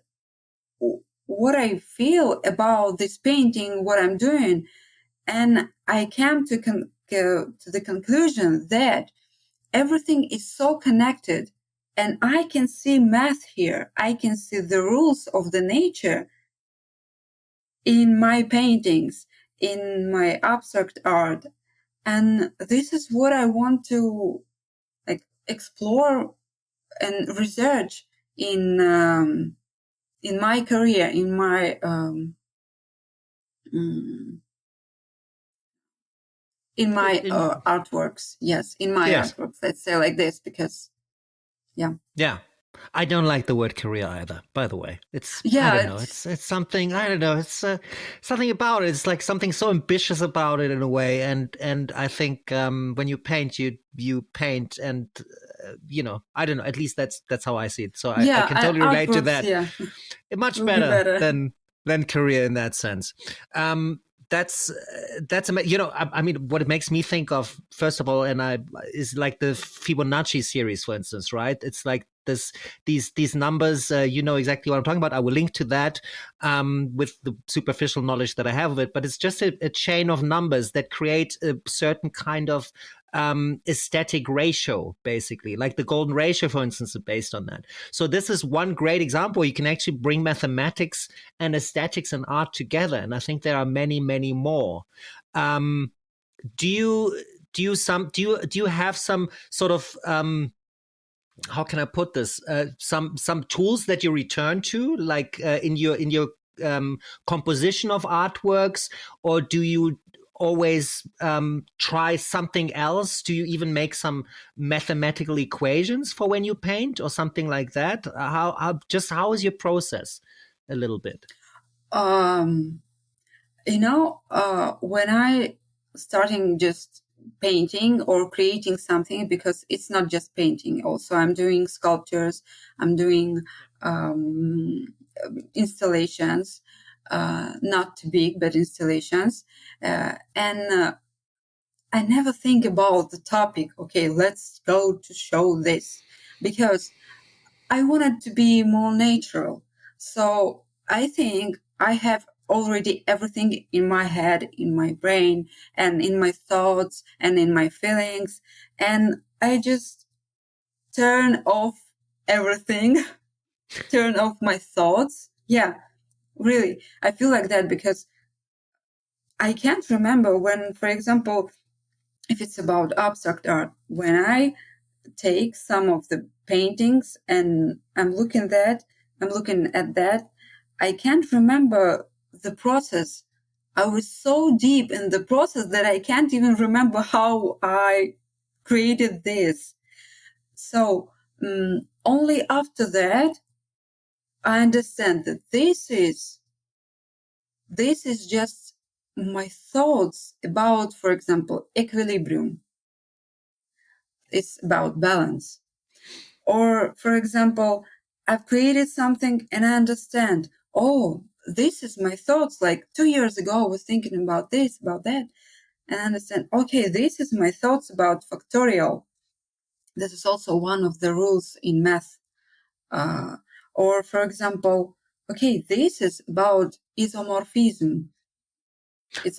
what I feel about this painting, what I'm doing. And I came to the conclusion that everything is so connected, and I can see math here. I can see the rules of the nature in my paintings, in my abstract art. And this is what I want to explore and research in my career, in my artworks. Yes, in my artworks. Let's say like this, because yeah. I don't like the word career either, by the way. I don't know. It's something, I don't know. It's something about it. It's like something so ambitious about it in a way. And I think when you paint, you paint, and I don't know. At least that's how I see it. So I can totally relate to that. Yeah. Much better than career in that sense. That's I mean, what it makes me think of, first of all, is like the Fibonacci series, for instance, right? It's like these numbers, exactly what I'm talking about. I will link to that with the superficial knowledge that I have of it, but it's just a chain of numbers that create a certain kind of aesthetic ratio, basically, like the golden ratio, for instance, is based on that. So this is one great example where you can actually bring mathematics and aesthetics and art together. And I think there are many, many more. Do you have some sort of how can I put this? Some tools that you return to, like in your composition of artworks, or do you always try something else? Do you even make some mathematical equations for when you paint, or something like that? How is your process a little bit? When I starting just painting or creating something, because it's not just painting, also I'm doing sculptures, I'm doing installations, not too big, but installations, and I never think about the topic, okay, let's go to show this, because I want it to be more natural. So I think I have already everything in my head, in my brain, and in my thoughts, and in my feelings. And I just turn off everything, turn off my thoughts. Yeah, really. I feel like that because I can't remember when, for example, if it's about abstract art, when I take some of the paintings and I'm looking at that, I can't remember the process. I was so deep in the process that I can't even remember how I created this. So only after that, I understand that this is just my thoughts about, for example, equilibrium. It's about balance. Or, for example, I've created something and I understand, oh, this is my thoughts. Like 2 years ago, I was thinking about this, about that. And I understand, okay, this is my thoughts about factorial. This is also one of the rules in math. Or, for example, okay, this is about isomorphism.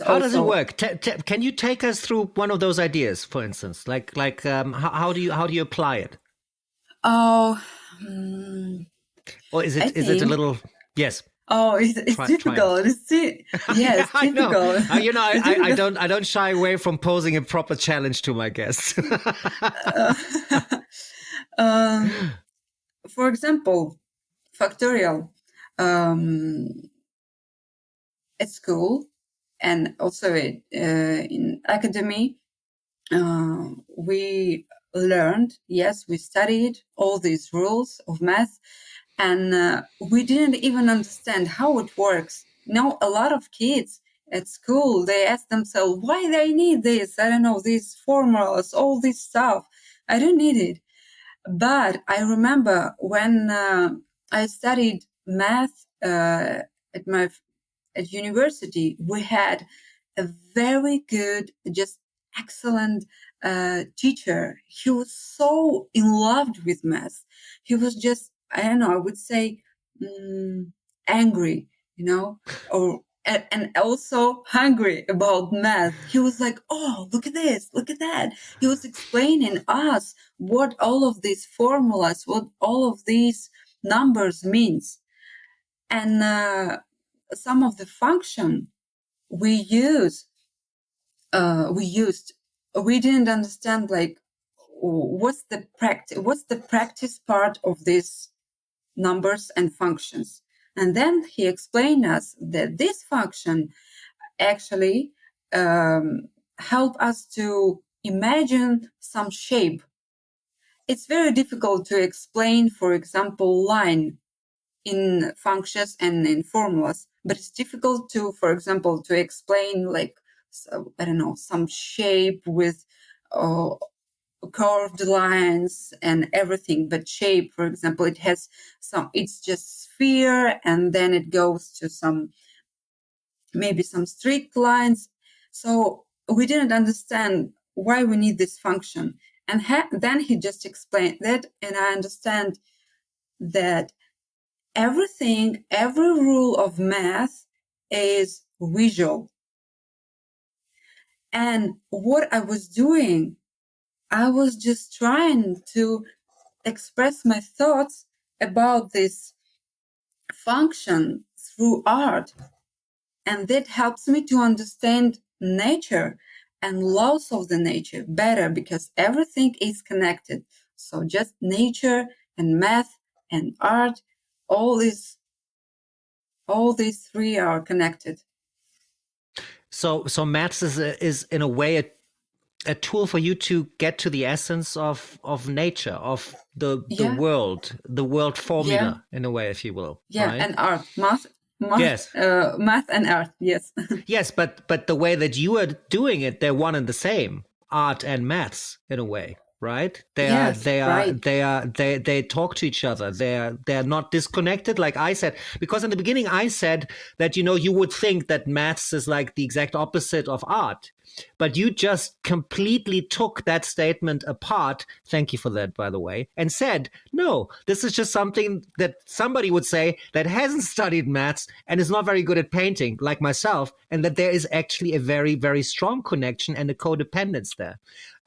How does it work? Can you take us through one of those ideas, for instance? How do you apply it? Oh, or is it a little? Yes. Oh, it's difficult. Yes, I know. difficult. I don't shy away from posing a proper challenge to my guests. For example, factorial at school and also in academy, we learned, yes, we studied all these rules of math, and we didn't even understand how it works. Now, a lot of kids at school, they ask themselves, why they need this? I don't know, these formulas, all this stuff. I don't need it. But I remember when I studied math at university, we had a very good, just excellent teacher. He was so in love with math. He was just, I don't know, I would say angry, or and also hungry about math. He was like, oh, look at this, look at that. He was explaining us what all of these formulas, what all of these numbers means. And some of the function we used, we didn't understand, like, what's the practice part of these numbers and functions. And then he explained us that this function actually help us to imagine some shape. It's very difficult to explain, for example, line in functions and in formulas, but it's difficult to, for example, to explain, like, I don't know, some shape with curved lines and everything. But shape, for example, it's just sphere, and then it goes to maybe some strict lines. So we didn't understand why we need this function. And then he just explained that, and I understand that every rule of math is visual. And what I was doing, I was just trying to express my thoughts about this function through art. And that helps me to understand nature and laws of the nature better, because everything is connected. So just nature and math and art, all these three are connected. So maths is in a way a tool for you to get to the essence of nature, of the world formula, in a way, if you will. Yeah, right? And art, math, yes, math and art. Yes. Yes, but the way that you are doing it, they're one and the same, art and maths, in a way. Right? They talk to each other. They're not disconnected, like I said. Because in the beginning I said that, you would think that maths is like the exact opposite of art. But you just completely took that statement apart. Thank you for that, by the way. And said, no, this is just something that somebody would say that hasn't studied maths and is not very good at painting, like myself, and that there is actually a very, very strong connection and a codependence there.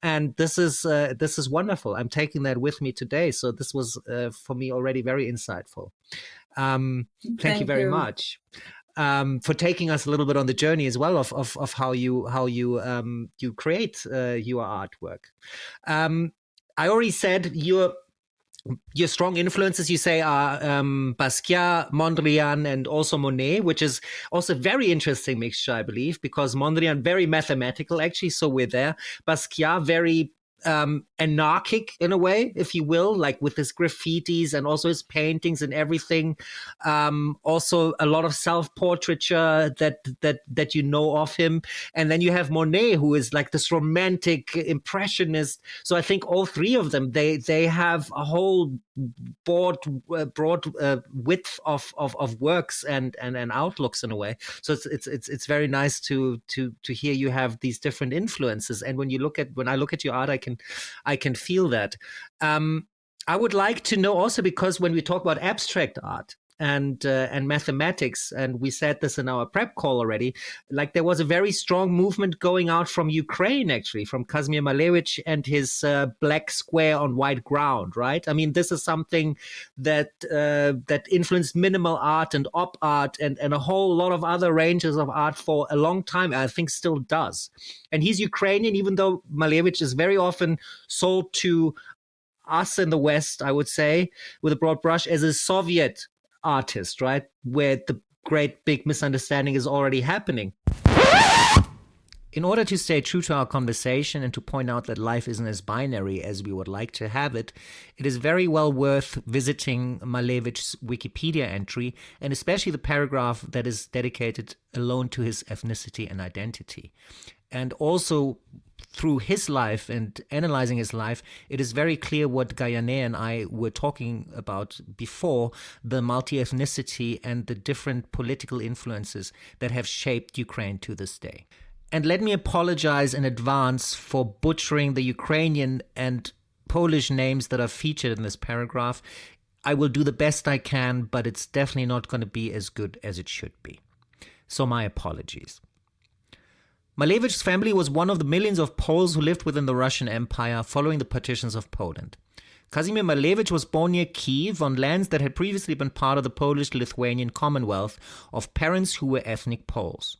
And this is wonderful. I'm taking that with me today. So this was for me already very insightful. Thank you very much for taking us a little bit on the journey as well of how you create your artwork. I already said your strong influences, you say, are Basquiat, Mondrian, and also Monet, which is also a very interesting mixture, I believe, because Mondrian, very mathematical, actually, so we're there. Basquiat, very anarchic in a way, if you will, like with his graffitis and also his paintings and everything. Also a lot of self-portraiture that you know of him. And then you have Monet, who is like this romantic impressionist. So I think all three of them, they have a whole broad width of works and outlooks in a way. So it's very nice to hear you have these different influences. And when I look at your art, I can feel that. I would like to know also, because when we talk about abstract art and mathematics, and we said this in our prep call already, like there was a very strong movement going out from Ukraine, actually, from Kazimir Malevich and his black square on white ground, right? I mean, this is something that influenced minimal art and op art and a whole lot of other ranges of art for a long time. I think still does. And he's Ukrainian, even though Malevich is very often sold to us in the West, I would say, with a broad brush, as a Soviet artist, right? Where the great big misunderstanding is already happening. In order to stay true to our conversation and to point out that life isn't as binary as we would like to have it, it is very well worth visiting Malevich's Wikipedia entry, and especially the paragraph that is dedicated alone to his ethnicity and identity. And also, through his life and analyzing his life, it is very clear what Gayane and I were talking about before, the multi-ethnicity and the different political influences that have shaped Ukraine to this day. And let me apologize in advance for butchering the Ukrainian and Polish names that are featured in this paragraph. I will do the best I can, but it's definitely not going to be as good as it should be. So my apologies. Malevich's family was one of the millions of Poles who lived within the Russian Empire following the partitions of Poland. Kazimir Malevich was born near Kyiv on lands that had previously been part of the Polish-Lithuanian Commonwealth of parents who were ethnic Poles.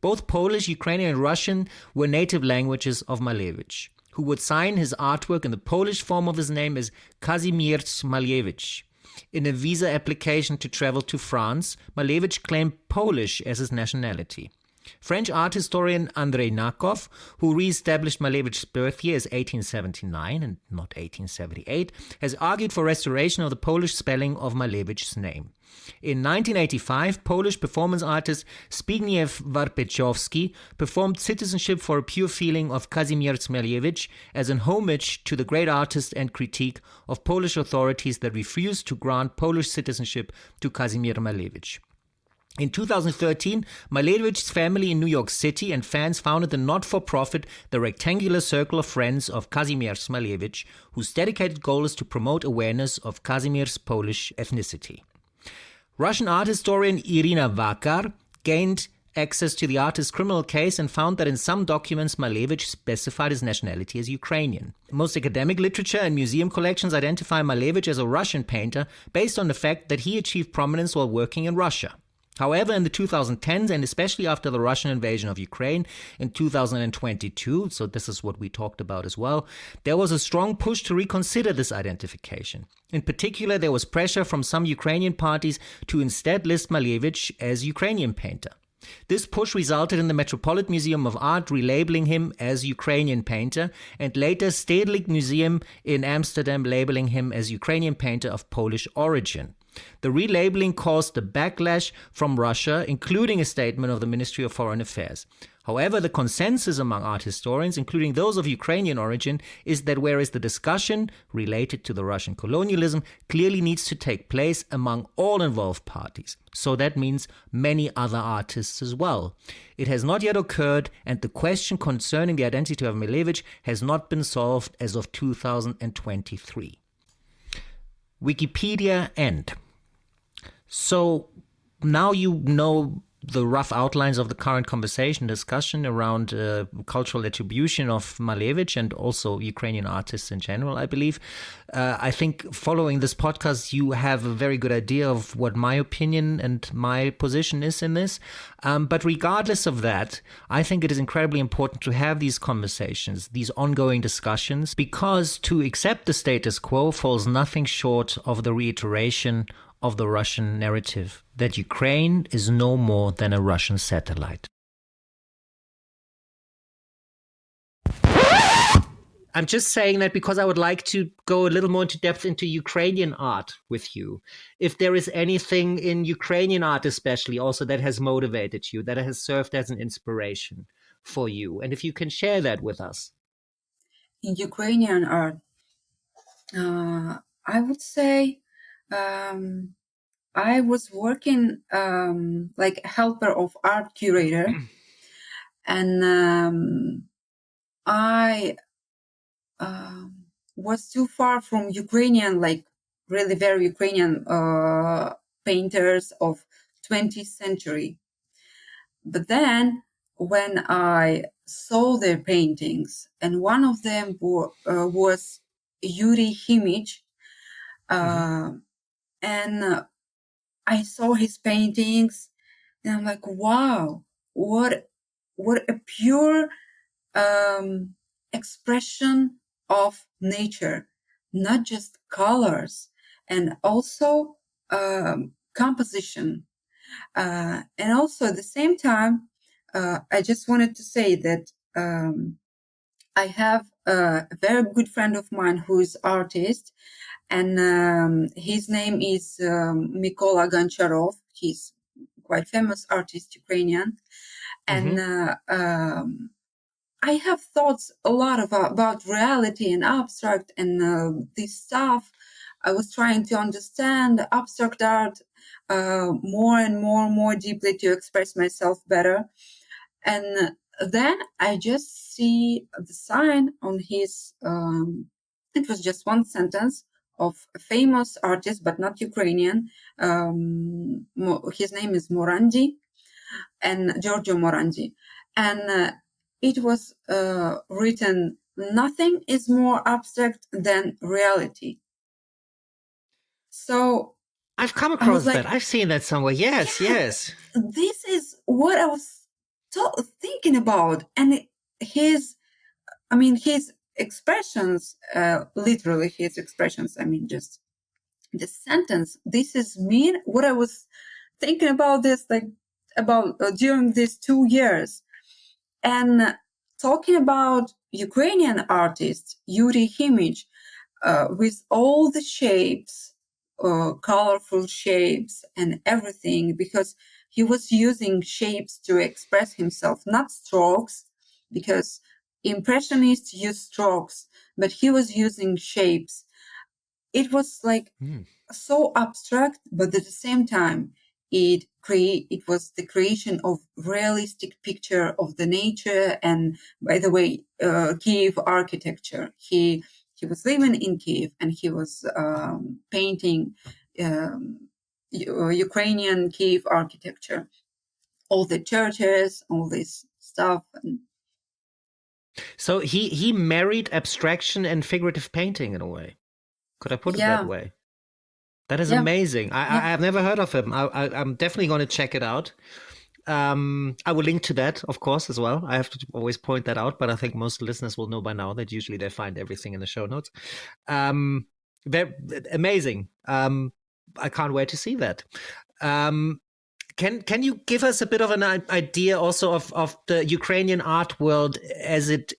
Both Polish, Ukrainian, and Russian were native languages of Malevich, who would sign his artwork in the Polish form of his name as Kazimierz Malevich. In a visa application to travel to France, Malevich claimed Polish as his nationality. French art historian Andrei Nakov, who re-established Malevich's birth year as 1879 and not 1878, has argued for restoration of the Polish spelling of Malevich's name. In 1985, Polish performance artist Zbigniew Warpechowski performed Citizenship for a Pure Feeling of Kazimierz Malevich as an homage to the great artist and critique of Polish authorities that refused to grant Polish citizenship to Kazimierz Malevich. In 2013, Malevich's family in New York City and fans founded the not-for-profit The Rectangular Circle of Friends of Kazimierz Malevich, whose dedicated goal is to promote awareness of Kazimierz Polish ethnicity. Russian art historian Irina Vakar gained access to the artist's criminal case and found that in some documents Malevich specified his nationality as Ukrainian. Most academic literature and museum collections identify Malevich as a Russian painter based on the fact that he achieved prominence while working in Russia. However, in the 2010s, and especially after the Russian invasion of Ukraine in 2022, so this is what we talked about as well, there was a strong push to reconsider this identification. In particular, there was pressure from some Ukrainian parties to instead list Malevich as Ukrainian painter. This push resulted in the Metropolitan Museum of Art relabeling him as Ukrainian painter, and later Stedelijk Museum in Amsterdam labeling him as Ukrainian painter of Polish origin. The relabeling caused a backlash from Russia, including a statement of the Ministry of Foreign Affairs. However, the consensus among art historians, including those of Ukrainian origin, is that whereas the discussion related to the Russian colonialism clearly needs to take place among all involved parties, so that means many other artists as well. It has not yet occurred, and the question concerning the identity of Malevich has not been solved as of 2023. Wikipedia end. So now you know the rough outlines of the current conversation discussion around cultural attribution of Malevich and also Ukrainian artists in general, I believe. I think following this podcast, you have a very good idea of what my opinion and my position is in this. But regardless of that, I think it is incredibly important to have these conversations, these ongoing discussions, because to accept the status quo falls nothing short of the reiteration of the Russian narrative that Ukraine is no more than a Russian satellite. I'm just saying that because I would like to go a little more into depth into Ukrainian art with you. If there is anything in Ukrainian art especially also that has motivated you, that has served as an inspiration for you, and if you can share that with us. In Ukrainian art, I would say I was working like a helper of art curator, and I was too far from Ukrainian, like really very Ukrainian painters of 20th century. But then when I saw their paintings, and one of them was Yuri Himich, and I saw his paintings, and I'm like, wow, what a pure expression of nature, not just colors, and also composition. And also at the same time, I just wanted to say that I have a very good friend of mine who is artist, and his name is Mykola Goncharov. He's quite famous artist, Ukrainian. And I have thoughts a lot about reality and abstract and this stuff. I was trying to understand abstract art more and more deeply to express myself better. And then I just see the sign on his, it was just one sentence of a famous artist, but not Ukrainian. His name is Morandi, and Giorgio Morandi. And it was written, "Nothing is more abstract than reality." So I've come I was across like, that. I've seen that somewhere. Yes, yeah, yes. this is what I was thinking about. And his expressions, literally his expressions, just the sentence, "This is me," what I was thinking about this, like, about during these 2 years. And talking about Ukrainian artist Yuri Himich, with all the shapes, colorful shapes and everything, because he was using shapes to express himself, not strokes, because Impressionists use strokes, but he was using shapes. It was like so abstract, but at the same time, it was the creation of realistic picture of the nature. And by the way, Kyiv architecture. He was living in Kyiv, and he was painting Ukrainian Kyiv architecture, all the churches, all this stuff. And So he married abstraction and figurative painting in a way. Could I put it that yeah, way? That is yeah, amazing. yeah. I've never heard of him. I'm definitely going to check it out. I will link to that, of course, as well. I have to always point that out, but I think most listeners will know by now that usually they find everything in the show notes. Very amazing. I can't wait to see that. Can you give us a bit of an idea also of the Ukrainian art world as it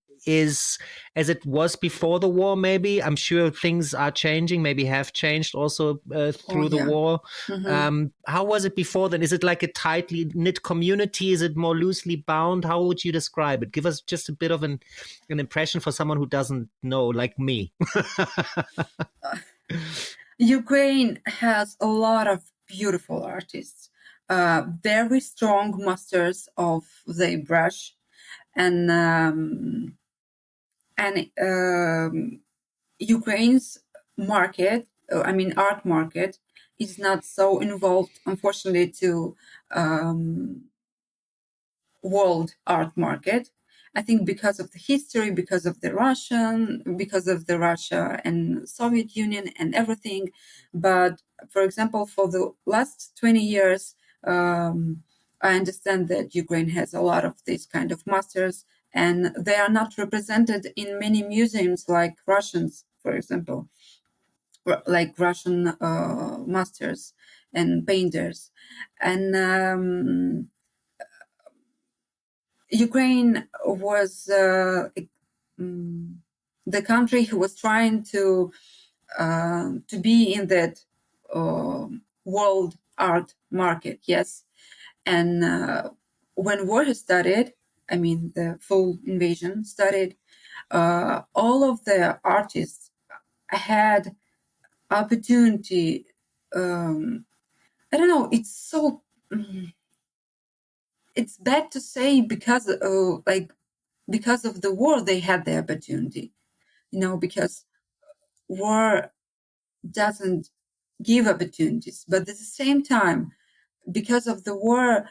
was before the war? Maybe I'm sure things are changing, maybe have changed also through the Yeah. war. Mm-hmm. How was it before then? Is it like a tightly knit community? Is it more loosely bound? How would you describe it? Give us just a bit of an impression for someone who doesn't know, like me. Ukraine has a lot of beautiful artists, very strong masters of the brush, and Ukraine's market, art market, is not so involved, unfortunately, to world art market. I think because of the history, because of the Russia and Soviet Union and everything. But for example, for the last 20 years, I understand that Ukraine has a lot of these kind of masters, and they are not represented in many museums like Russians, for example, like Russian masters and painters. And Ukraine was the country who was trying to be in that world art market, yes. And when war started, the full invasion started, all of the artists had opportunity. I don't know. It's so. It's bad to say because because of the war they had the opportunity, because war doesn't give opportunities, but at the same time, because of the war,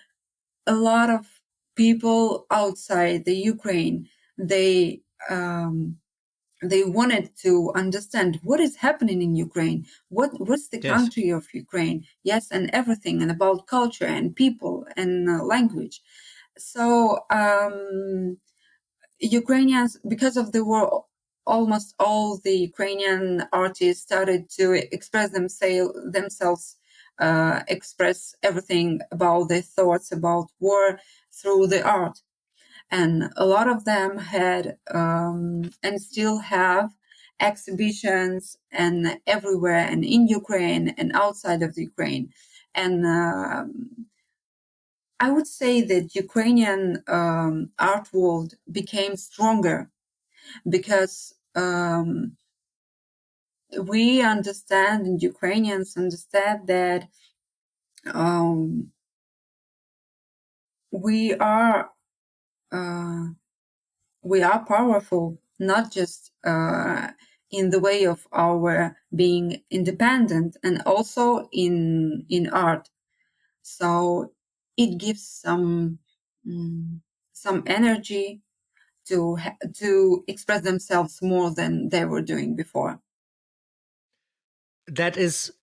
a lot of people outside the Ukraine, they wanted to understand what is happening in Ukraine, what's the Yes. country of Ukraine, yes, and everything, and about culture and people and language. So Ukrainians, because of the war, almost all the Ukrainian artists started to express themselves, express everything about their thoughts about war through the art. And a lot of them had and still have exhibitions and everywhere, and in Ukraine and outside of the Ukraine. And I would say that Ukrainian art world became stronger because we understand, and Ukrainians understand, that we are we are powerful, not just in the way of our being independent, and also in art. So it gives some energy to express themselves more than they were doing before. That is,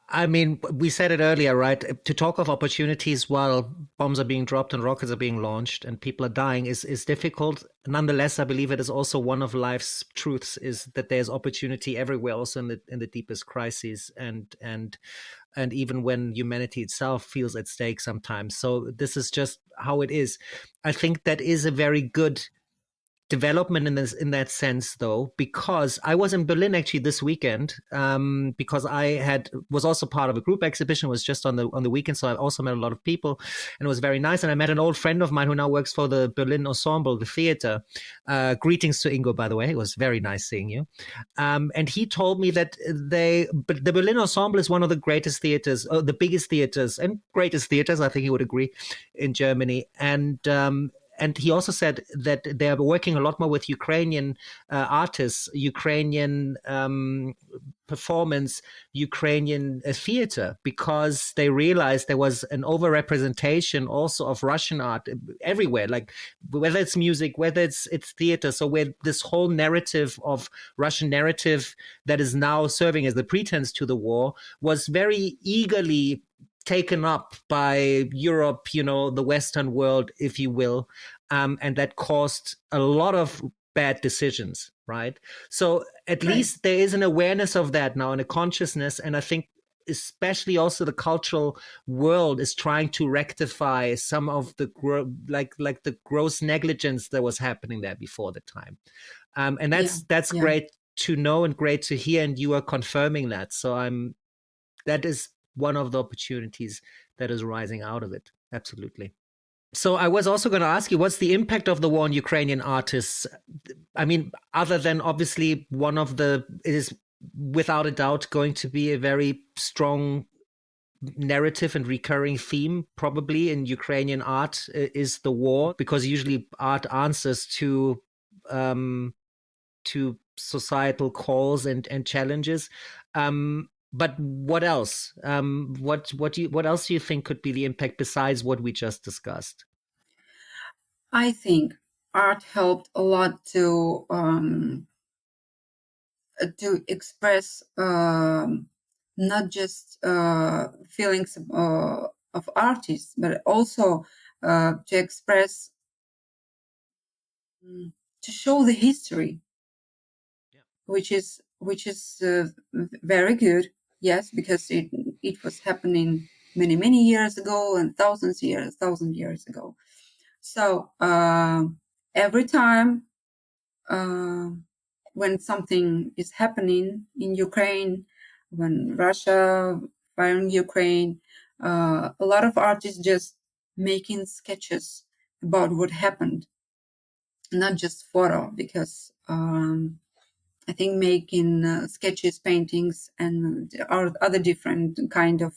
I mean, we said it earlier, right? To talk of opportunities while bombs are being dropped and rockets are being launched and people are dying is difficult. Nonetheless, I believe it is also one of life's truths, is that there's opportunity everywhere, also in the deepest crises, and even when humanity itself feels at stake sometimes. So this is just how it is. I think that is a very good development in that sense, though, because I was in Berlin actually this weekend, because I was also part of a group exhibition. It was just on the weekend, so I also met a lot of people, and it was very nice. And I met an old friend of mine who now works for the Berlin Ensemble, the theater. Greetings to Ingo, by the way. It was very nice seeing you. And he told me that the Berlin Ensemble is one of the greatest theaters, the biggest theaters and greatest theaters, I think he would agree, in Germany. And he also said that they're working a lot more with Ukrainian artists, Ukrainian performance, Ukrainian theater, because they realized there was an overrepresentation also of Russian art everywhere, like whether it's music, whether it's theater. So where this whole narrative of Russian narrative that is now serving as the pretense to the war was very eagerly taken up by Europe, the Western world, if you will, and that caused a lot of bad decisions, right? So at least there is an awareness of that now and a consciousness, and I think especially also the cultural world is trying to rectify some of the like the gross negligence that was happening there before the time, and that's great to know and great to hear, and you are confirming that. So that is one of the opportunities that is rising out of it. Absolutely. So I was also going to ask you, what's the impact of the war on Ukrainian artists? I mean, other than obviously it is without a doubt going to be a very strong narrative and recurring theme probably in Ukrainian art is the war, because usually art answers to societal calls and challenges. But what else? What else do you think could be the impact besides what we just discussed? I think art helped a lot to express not just feelings of artists, but also to express, to show the history, which is very good. Yes, because it was happening many years ago and thousand years ago. So every time when something is happening in Ukraine, when Russia firing Ukraine, a lot of artists just making sketches about what happened, not just photo, because I think making sketches, paintings, and other different kind of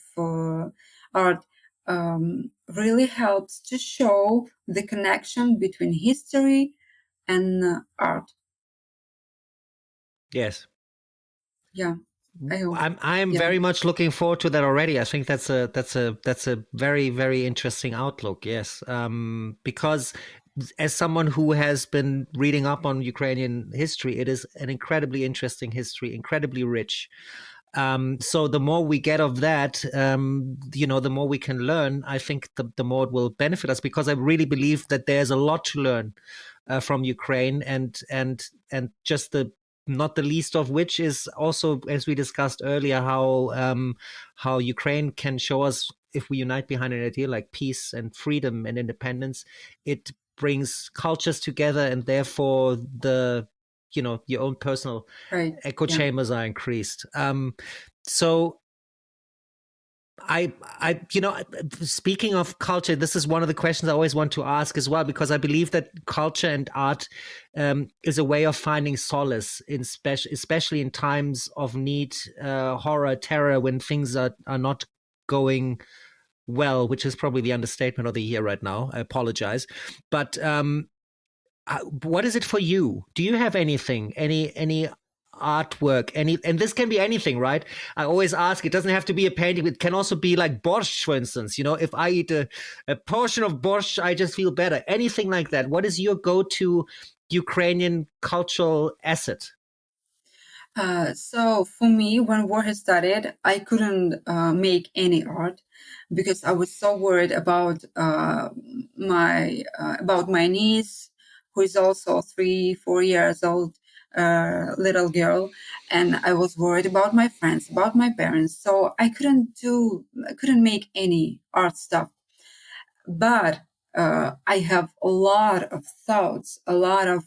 art really helps to show the connection between history and art. Yes. Yeah. I'm very much looking forward to that already. I think that's a very, very interesting outlook. Yes, because as someone who has been reading up on Ukrainian history, it is an incredibly interesting history, incredibly rich. So the more we get of that, the more we can learn. I think the more it will benefit us, because I really believe that there's a lot to learn from Ukraine, and just not the least of which is also, as we discussed earlier, how Ukraine can show us, if we unite behind an idea like peace and freedom and independence, it brings cultures together, and therefore your own personal echo chambers are increased. So I speaking of culture, this is one of the questions I always want to ask as well, because I believe that culture and art is a way of finding solace, especially in times of need, horror, terror, when things are not going well, which is probably the understatement of the year right now. I apologize. But what is it for you? Do you have anything, any artwork, and this can be anything, right? I always ask, it doesn't have to be a painting. It can also be like borscht, for instance. If I eat a portion of borscht, I just feel better. Anything like that. What is your go-to Ukrainian cultural asset? So for me, when war has started, I couldn't make any art because I was so worried about my niece, who is also 3, 4 years old, little girl, and I was worried about my friends, about my parents. So I couldn't make any art stuff. But I have a lot of thoughts, a lot of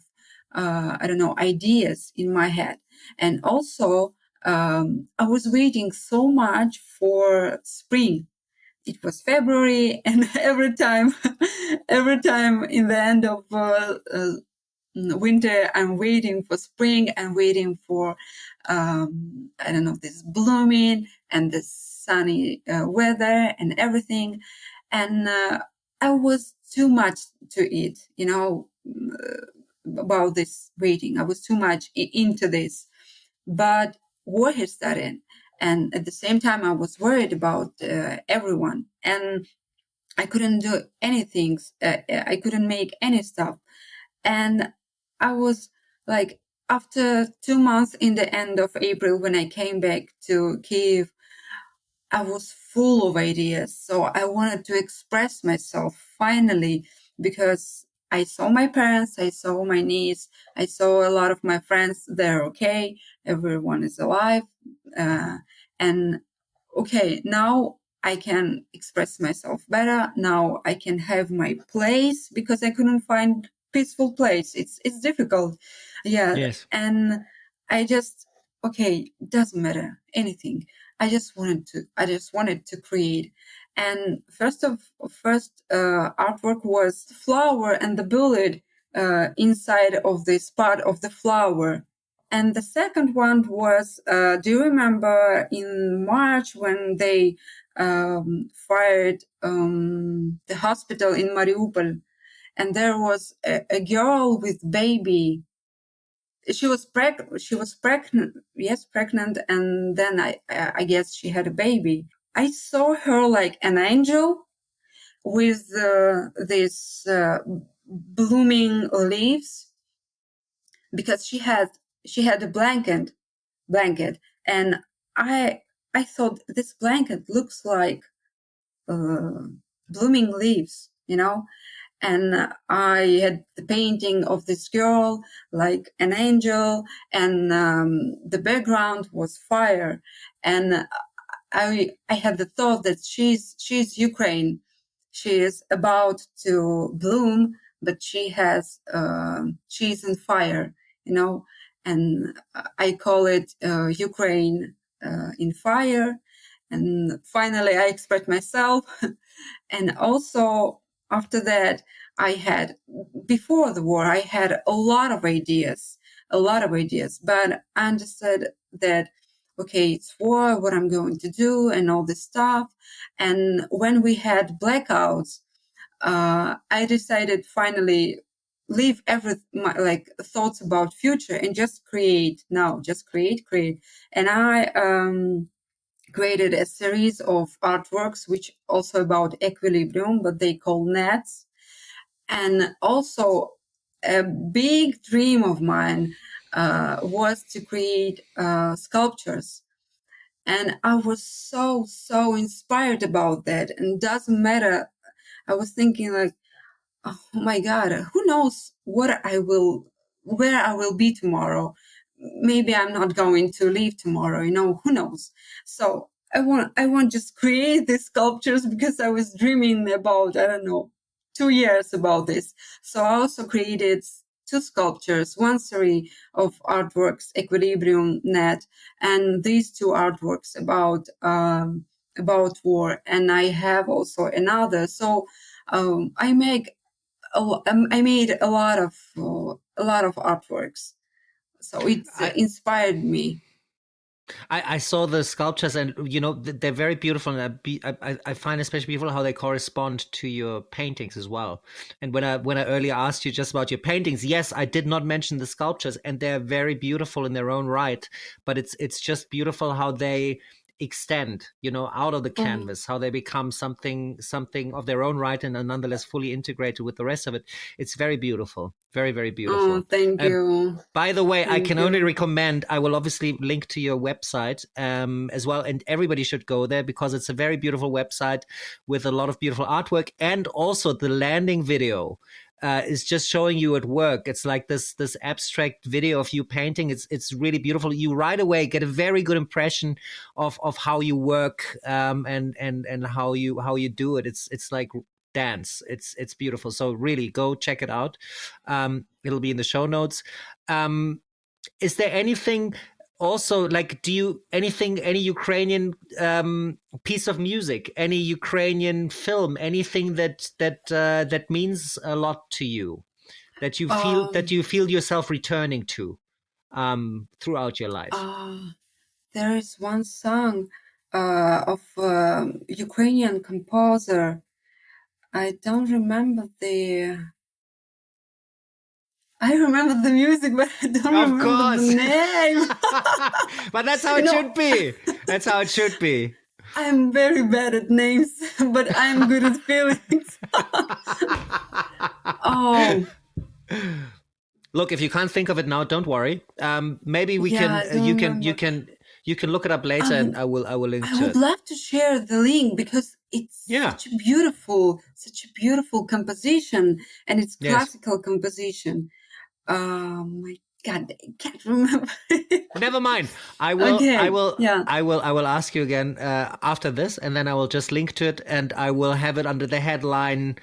I don't know, ideas in my head, and also I was waiting so much for spring. It was February, and every time in the end of winter, I'm waiting for spring. I'm waiting for I don't know, this blooming and the sunny weather and everything. And I was too much to eat, about this waiting. I was too much into this. But war had started, and at the same time, I was worried about everyone, and I couldn't do anything. I couldn't make any stuff, and I was like, after 2 months, in the end of April, when I came back to Kyiv, I was full of ideas. So I wanted to express myself finally, because I saw my parents, I saw my niece, I saw a lot of my friends. They're okay. Everyone is alive. And okay, now I can express myself better. Now I can have my place, because I couldn't find peaceful place. It's difficult. Yeah. Yes. And I just, okay, doesn't matter anything. I just wanted to create. And first artwork was the flower and the bullet inside of this part of the flower. And the second one was, do you remember in March when they fired the hospital in Mariupol, and there was a girl with baby. She was pregnant. Yes, pregnant, and then I guess she had a baby. I saw her like an angel with these blooming leaves, because she had a blanket, and I thought, this blanket looks like uh, blooming leaves, and I had the painting of this girl like an angel, and the background was fire, and I had the thought that she's Ukraine. She is about to bloom, but she's on fire, and I call it Ukraine in fire. And finally, I expressed myself, and also after that, before the war, I had a lot of ideas, but I understood that, okay, it's war, what I'm going to do, and all this stuff. And when we had blackouts, I decided finally leave like thoughts about future and just create now, just create. And I created a series of artworks, which also about equilibrium, but they call nets. And also a big dream of mine was to create sculptures. And I was so inspired about that. And doesn't matter. I was thinking like, oh my God, who knows where I will be tomorrow. Maybe I'm not going to leave tomorrow, who knows. So I want just create these sculptures, because I was dreaming about, I don't know, 2 years about this. So I also created two sculptures, one series of artworks, equilibrium, net, and these two artworks about war. And I have also another. So I made a lot of artworks, so it I, inspired me. I saw the sculptures, and they're very beautiful. And I find especially beautiful how they correspond to your paintings as well. And when I earlier asked you just about your paintings, yes, I did not mention the sculptures, and they're very beautiful in their own right. But it's just beautiful how they extend, out of the Oh, canvas, how they become something of their own right, and are nonetheless fully integrated with the rest of it. It's very beautiful, very, very oh, beautiful. thank you. By the way, I Thank can only you. recommend, I will obviously link to your website as well. And everybody should go there because it's a very beautiful website with a lot of beautiful artwork. And also the landing video is just showing you at work. It's like this abstract video of you painting. It's really beautiful. You right away get a very good impression of how you work and how you do it. It's like dance. It's beautiful. So really go check it out. It'll be in the show notes. Um, is there anything also, like, any Ukrainian piece of music, any Ukrainian film, anything that means a lot to you, that Um, you feel yourself returning to throughout your life? uh, there is one song of Ukrainian composer. I don't remember the. I remember the music, but I don't Of remember the course. name. But that's how you it know, should be. That's how it should be. I'm very bad at names, but I'm good at feelings. Oh, Look, if you can't think of it now, don't worry. Maybe we yeah, can. I don't remember. You can look it up later, and Um, I will link I to would it. love to share the link because it's Yeah. such a beautiful composition, and it's Yes. classical composition. My God, I can't remember. Never mind. I will. I Okay, will. yeah, I will ask you again after this, and then I will just link to it, and I will have it under the headline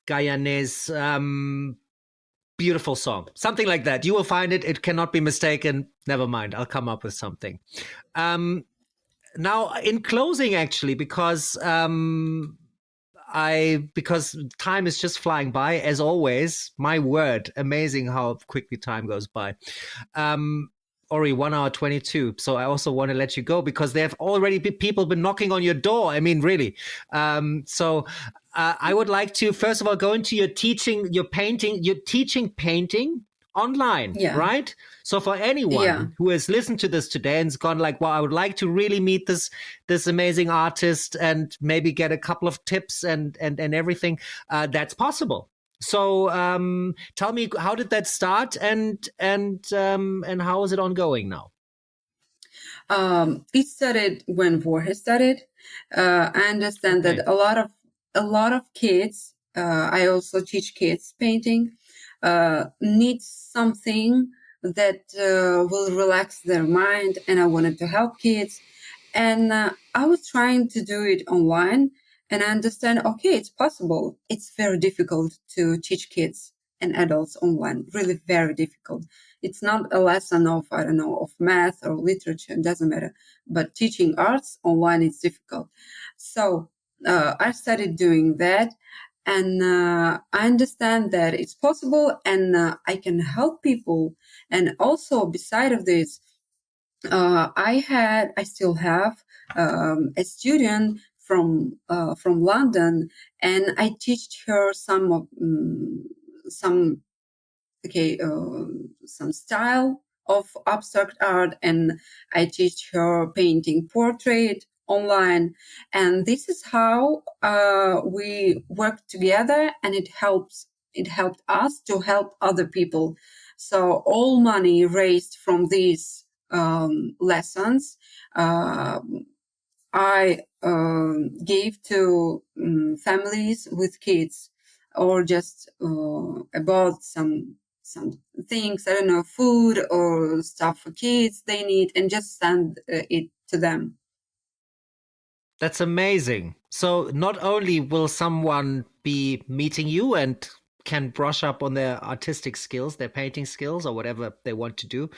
Gayane's beautiful song, something like that. You will find it. It cannot be mistaken. Never mind. I'll come up with something. Now, in closing, actually, because because time is just flying by as always. My word, amazing how quickly time goes by. Already 1 hour 22. So I also want to let you go because there have already people been knocking on your door. I mean, really. So I would like to first of all go into your teaching, your painting, your teaching painting online, yeah, right? So for yeah. anyone who has listened to this today and's gone like, "Well, I would like to really meet this amazing artist and maybe get a couple of tips and everything," that's possible. So tell me, how did that start, and how is it ongoing now? It started when war has started. I understand that Okay. a lot of kids. I also teach kids painting. Need something that will relax their mind, and I wanted to help kids. And I was trying to do it online, and I understand. Okay, it's possible. It's very difficult to teach kids and adults online. Really, very difficult. It's not a lesson of, I don't know, of math or literature, it doesn't matter. But teaching arts online is difficult. So I started doing that. And I understand that it's possible, and I can help people. And also, beside of this, I still have a student from London, and I teach her some okay, some style of abstract art, and I teach her painting portrait online. And this is how we work together, and it helped us to help other people. So all money raised from these lessons, uh, I gave to families with kids, or just about some things, I don't know, food or stuff for kids they need, and just send it to them. That's amazing. So not only will someone be meeting you and can brush up on their artistic skills, their painting skills, or whatever they want to do,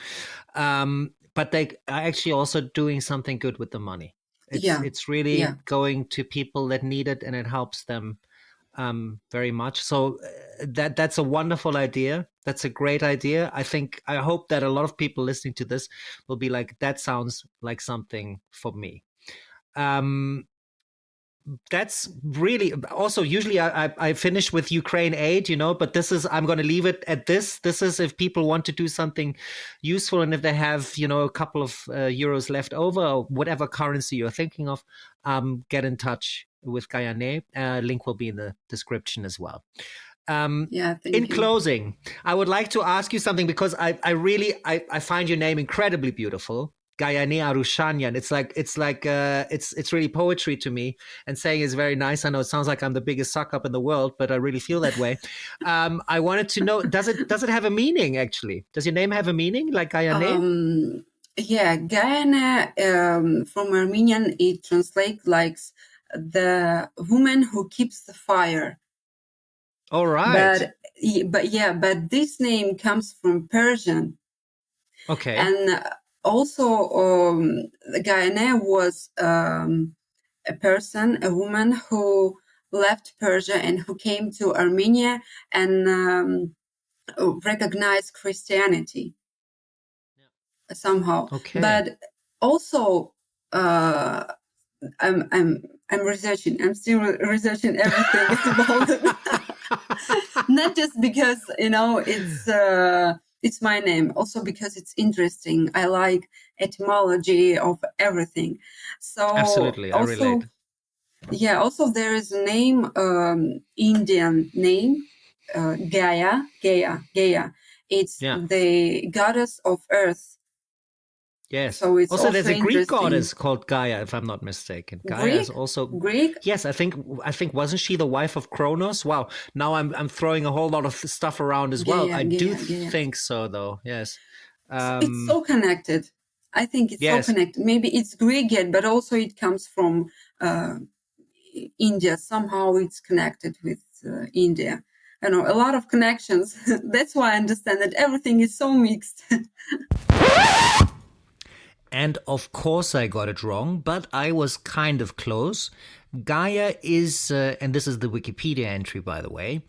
but they are actually also doing something good with the money. Yeah, It's really yeah, going to people that need it, and it helps them very much. So that's a wonderful idea. That's a great idea. I hope that a lot of people listening to this will be like, that sounds like something for me. That's really also, usually I finish with Ukraine aid, but I'm going to leave it at this. This is if people want to do something useful, and if they have, a couple of euros left over, or whatever currency you're thinking of, get in touch with Gayane. Link will be in the description as well. Thank in you. Closing, I would like to ask you something, because I find your name incredibly beautiful. Gayane Arushanyan. It's really poetry to me, and saying is very nice. I know it sounds like I'm the biggest suck up in the world, but I really feel that way. I wanted to know, does it have a meaning actually? Does your name have a meaning, like Gayane? Gayane, from Armenian, it translates like the woman who keeps the fire. All right. But this name comes from Persian. Okay. And also, Gayane was a woman who left Persia and who came to Armenia and recognized Christianity somehow. Okay. But also, I'm researching. I'm still researching everything about it. Not just because it's my name, also because it's interesting. I like etymology of everything. So absolutely, I relate. Yeah, also there is a name, Indian name, Gaia. It's the goddess of earth. Yes. So it's also there's a Greek goddess called Gaia, if I'm not mistaken. Gaia is also Greek. Yes, I think wasn't she the wife of Kronos? Wow. Now I'm throwing a whole lot of stuff around as well. I do think so, though. Yes. It's so connected. I think it's so connected. Maybe it's Greek yet, but also it comes from India. Somehow it's connected with India. I know, a lot of connections. That's why I understand that everything is so mixed. And of course I got it wrong, but I was kind of close. Gaia is, and this is the Wikipedia entry, by the way.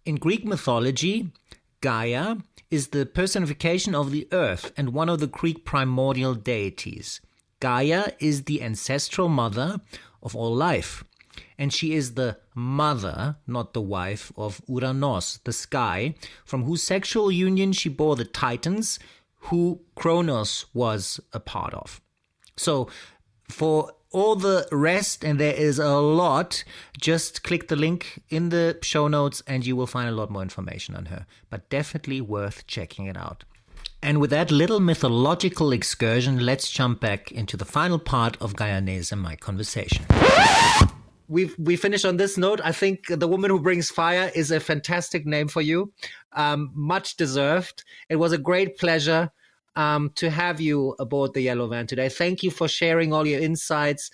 In Greek mythology, Gaia is the personification of the earth and one of the Greek primordial deities. Gaia is the ancestral mother of all life. And she is the mother, not the wife, of Uranos, the sky, from whose sexual union she bore the Titans, who Kronos was a part of. So for all the rest, and there is a lot, just click the link in the show notes and you will find a lot more information on her. But definitely worth checking it out. And with that little mythological excursion, let's jump back into the final part of Gayane's and my conversation. We finished on this note. I think The Woman Who Brings Fire is a fantastic name for you. Much deserved. It was a great pleasure to have you aboard the Yellow Van today. Thank you for sharing all your insights,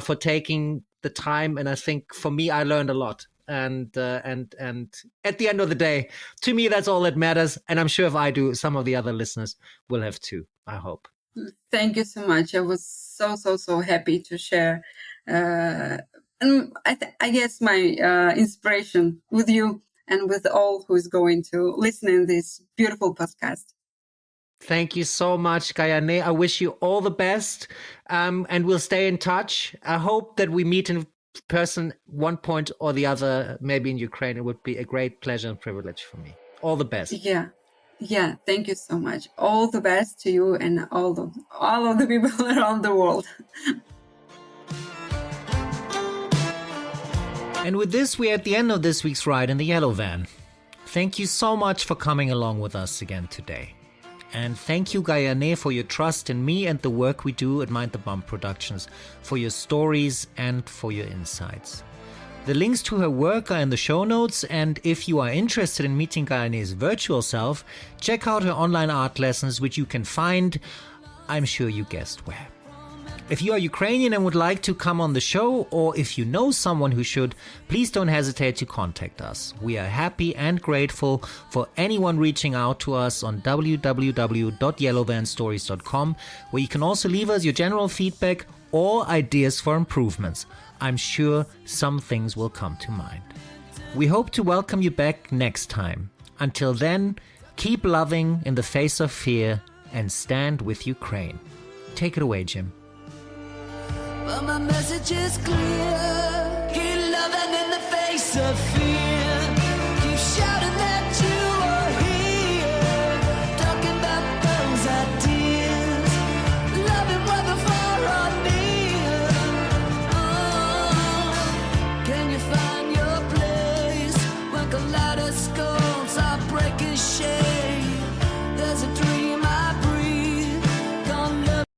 for taking the time. And I think for me, I learned a lot. And at the end of the day, to me, that's all that matters. And I'm sure if I do, some of the other listeners will have too, I hope. Thank you so much. I was so happy to share. And I guess my inspiration with you and with all who is going to listen in this beautiful podcast. Thank you so much, Gayane. I wish you all the best, and we'll stay in touch. I hope that we meet in person one point or the other, maybe in Ukraine. It would be a great pleasure and privilege for me. All the best. Yeah. Thank you so much. All the best to you and all of the people around the world. And with this, we're at the end of this week's ride in the Yellow Van. Thank you so much for coming along with us again today. And thank you, Gayane, for your trust in me and the work we do at Mind the Bump Productions, for your stories and for your insights. The links to her work are in the show notes, and if you are interested in meeting Gayane's virtual self, check out her online art lessons, which you can find, I'm sure you guessed where. If you are Ukrainian and would like to come on the show, or if you know someone who should, please don't hesitate to contact us. We are happy and grateful for anyone reaching out to us on www.yellowvanstories.com, where you can also leave us your general feedback or ideas for improvements. I'm sure some things will come to mind. We hope to welcome you back next time. Until then, keep loving in the face of fear and stand with Ukraine. Take it away, Jim. But my message is clear. Keep loving in the face of fear.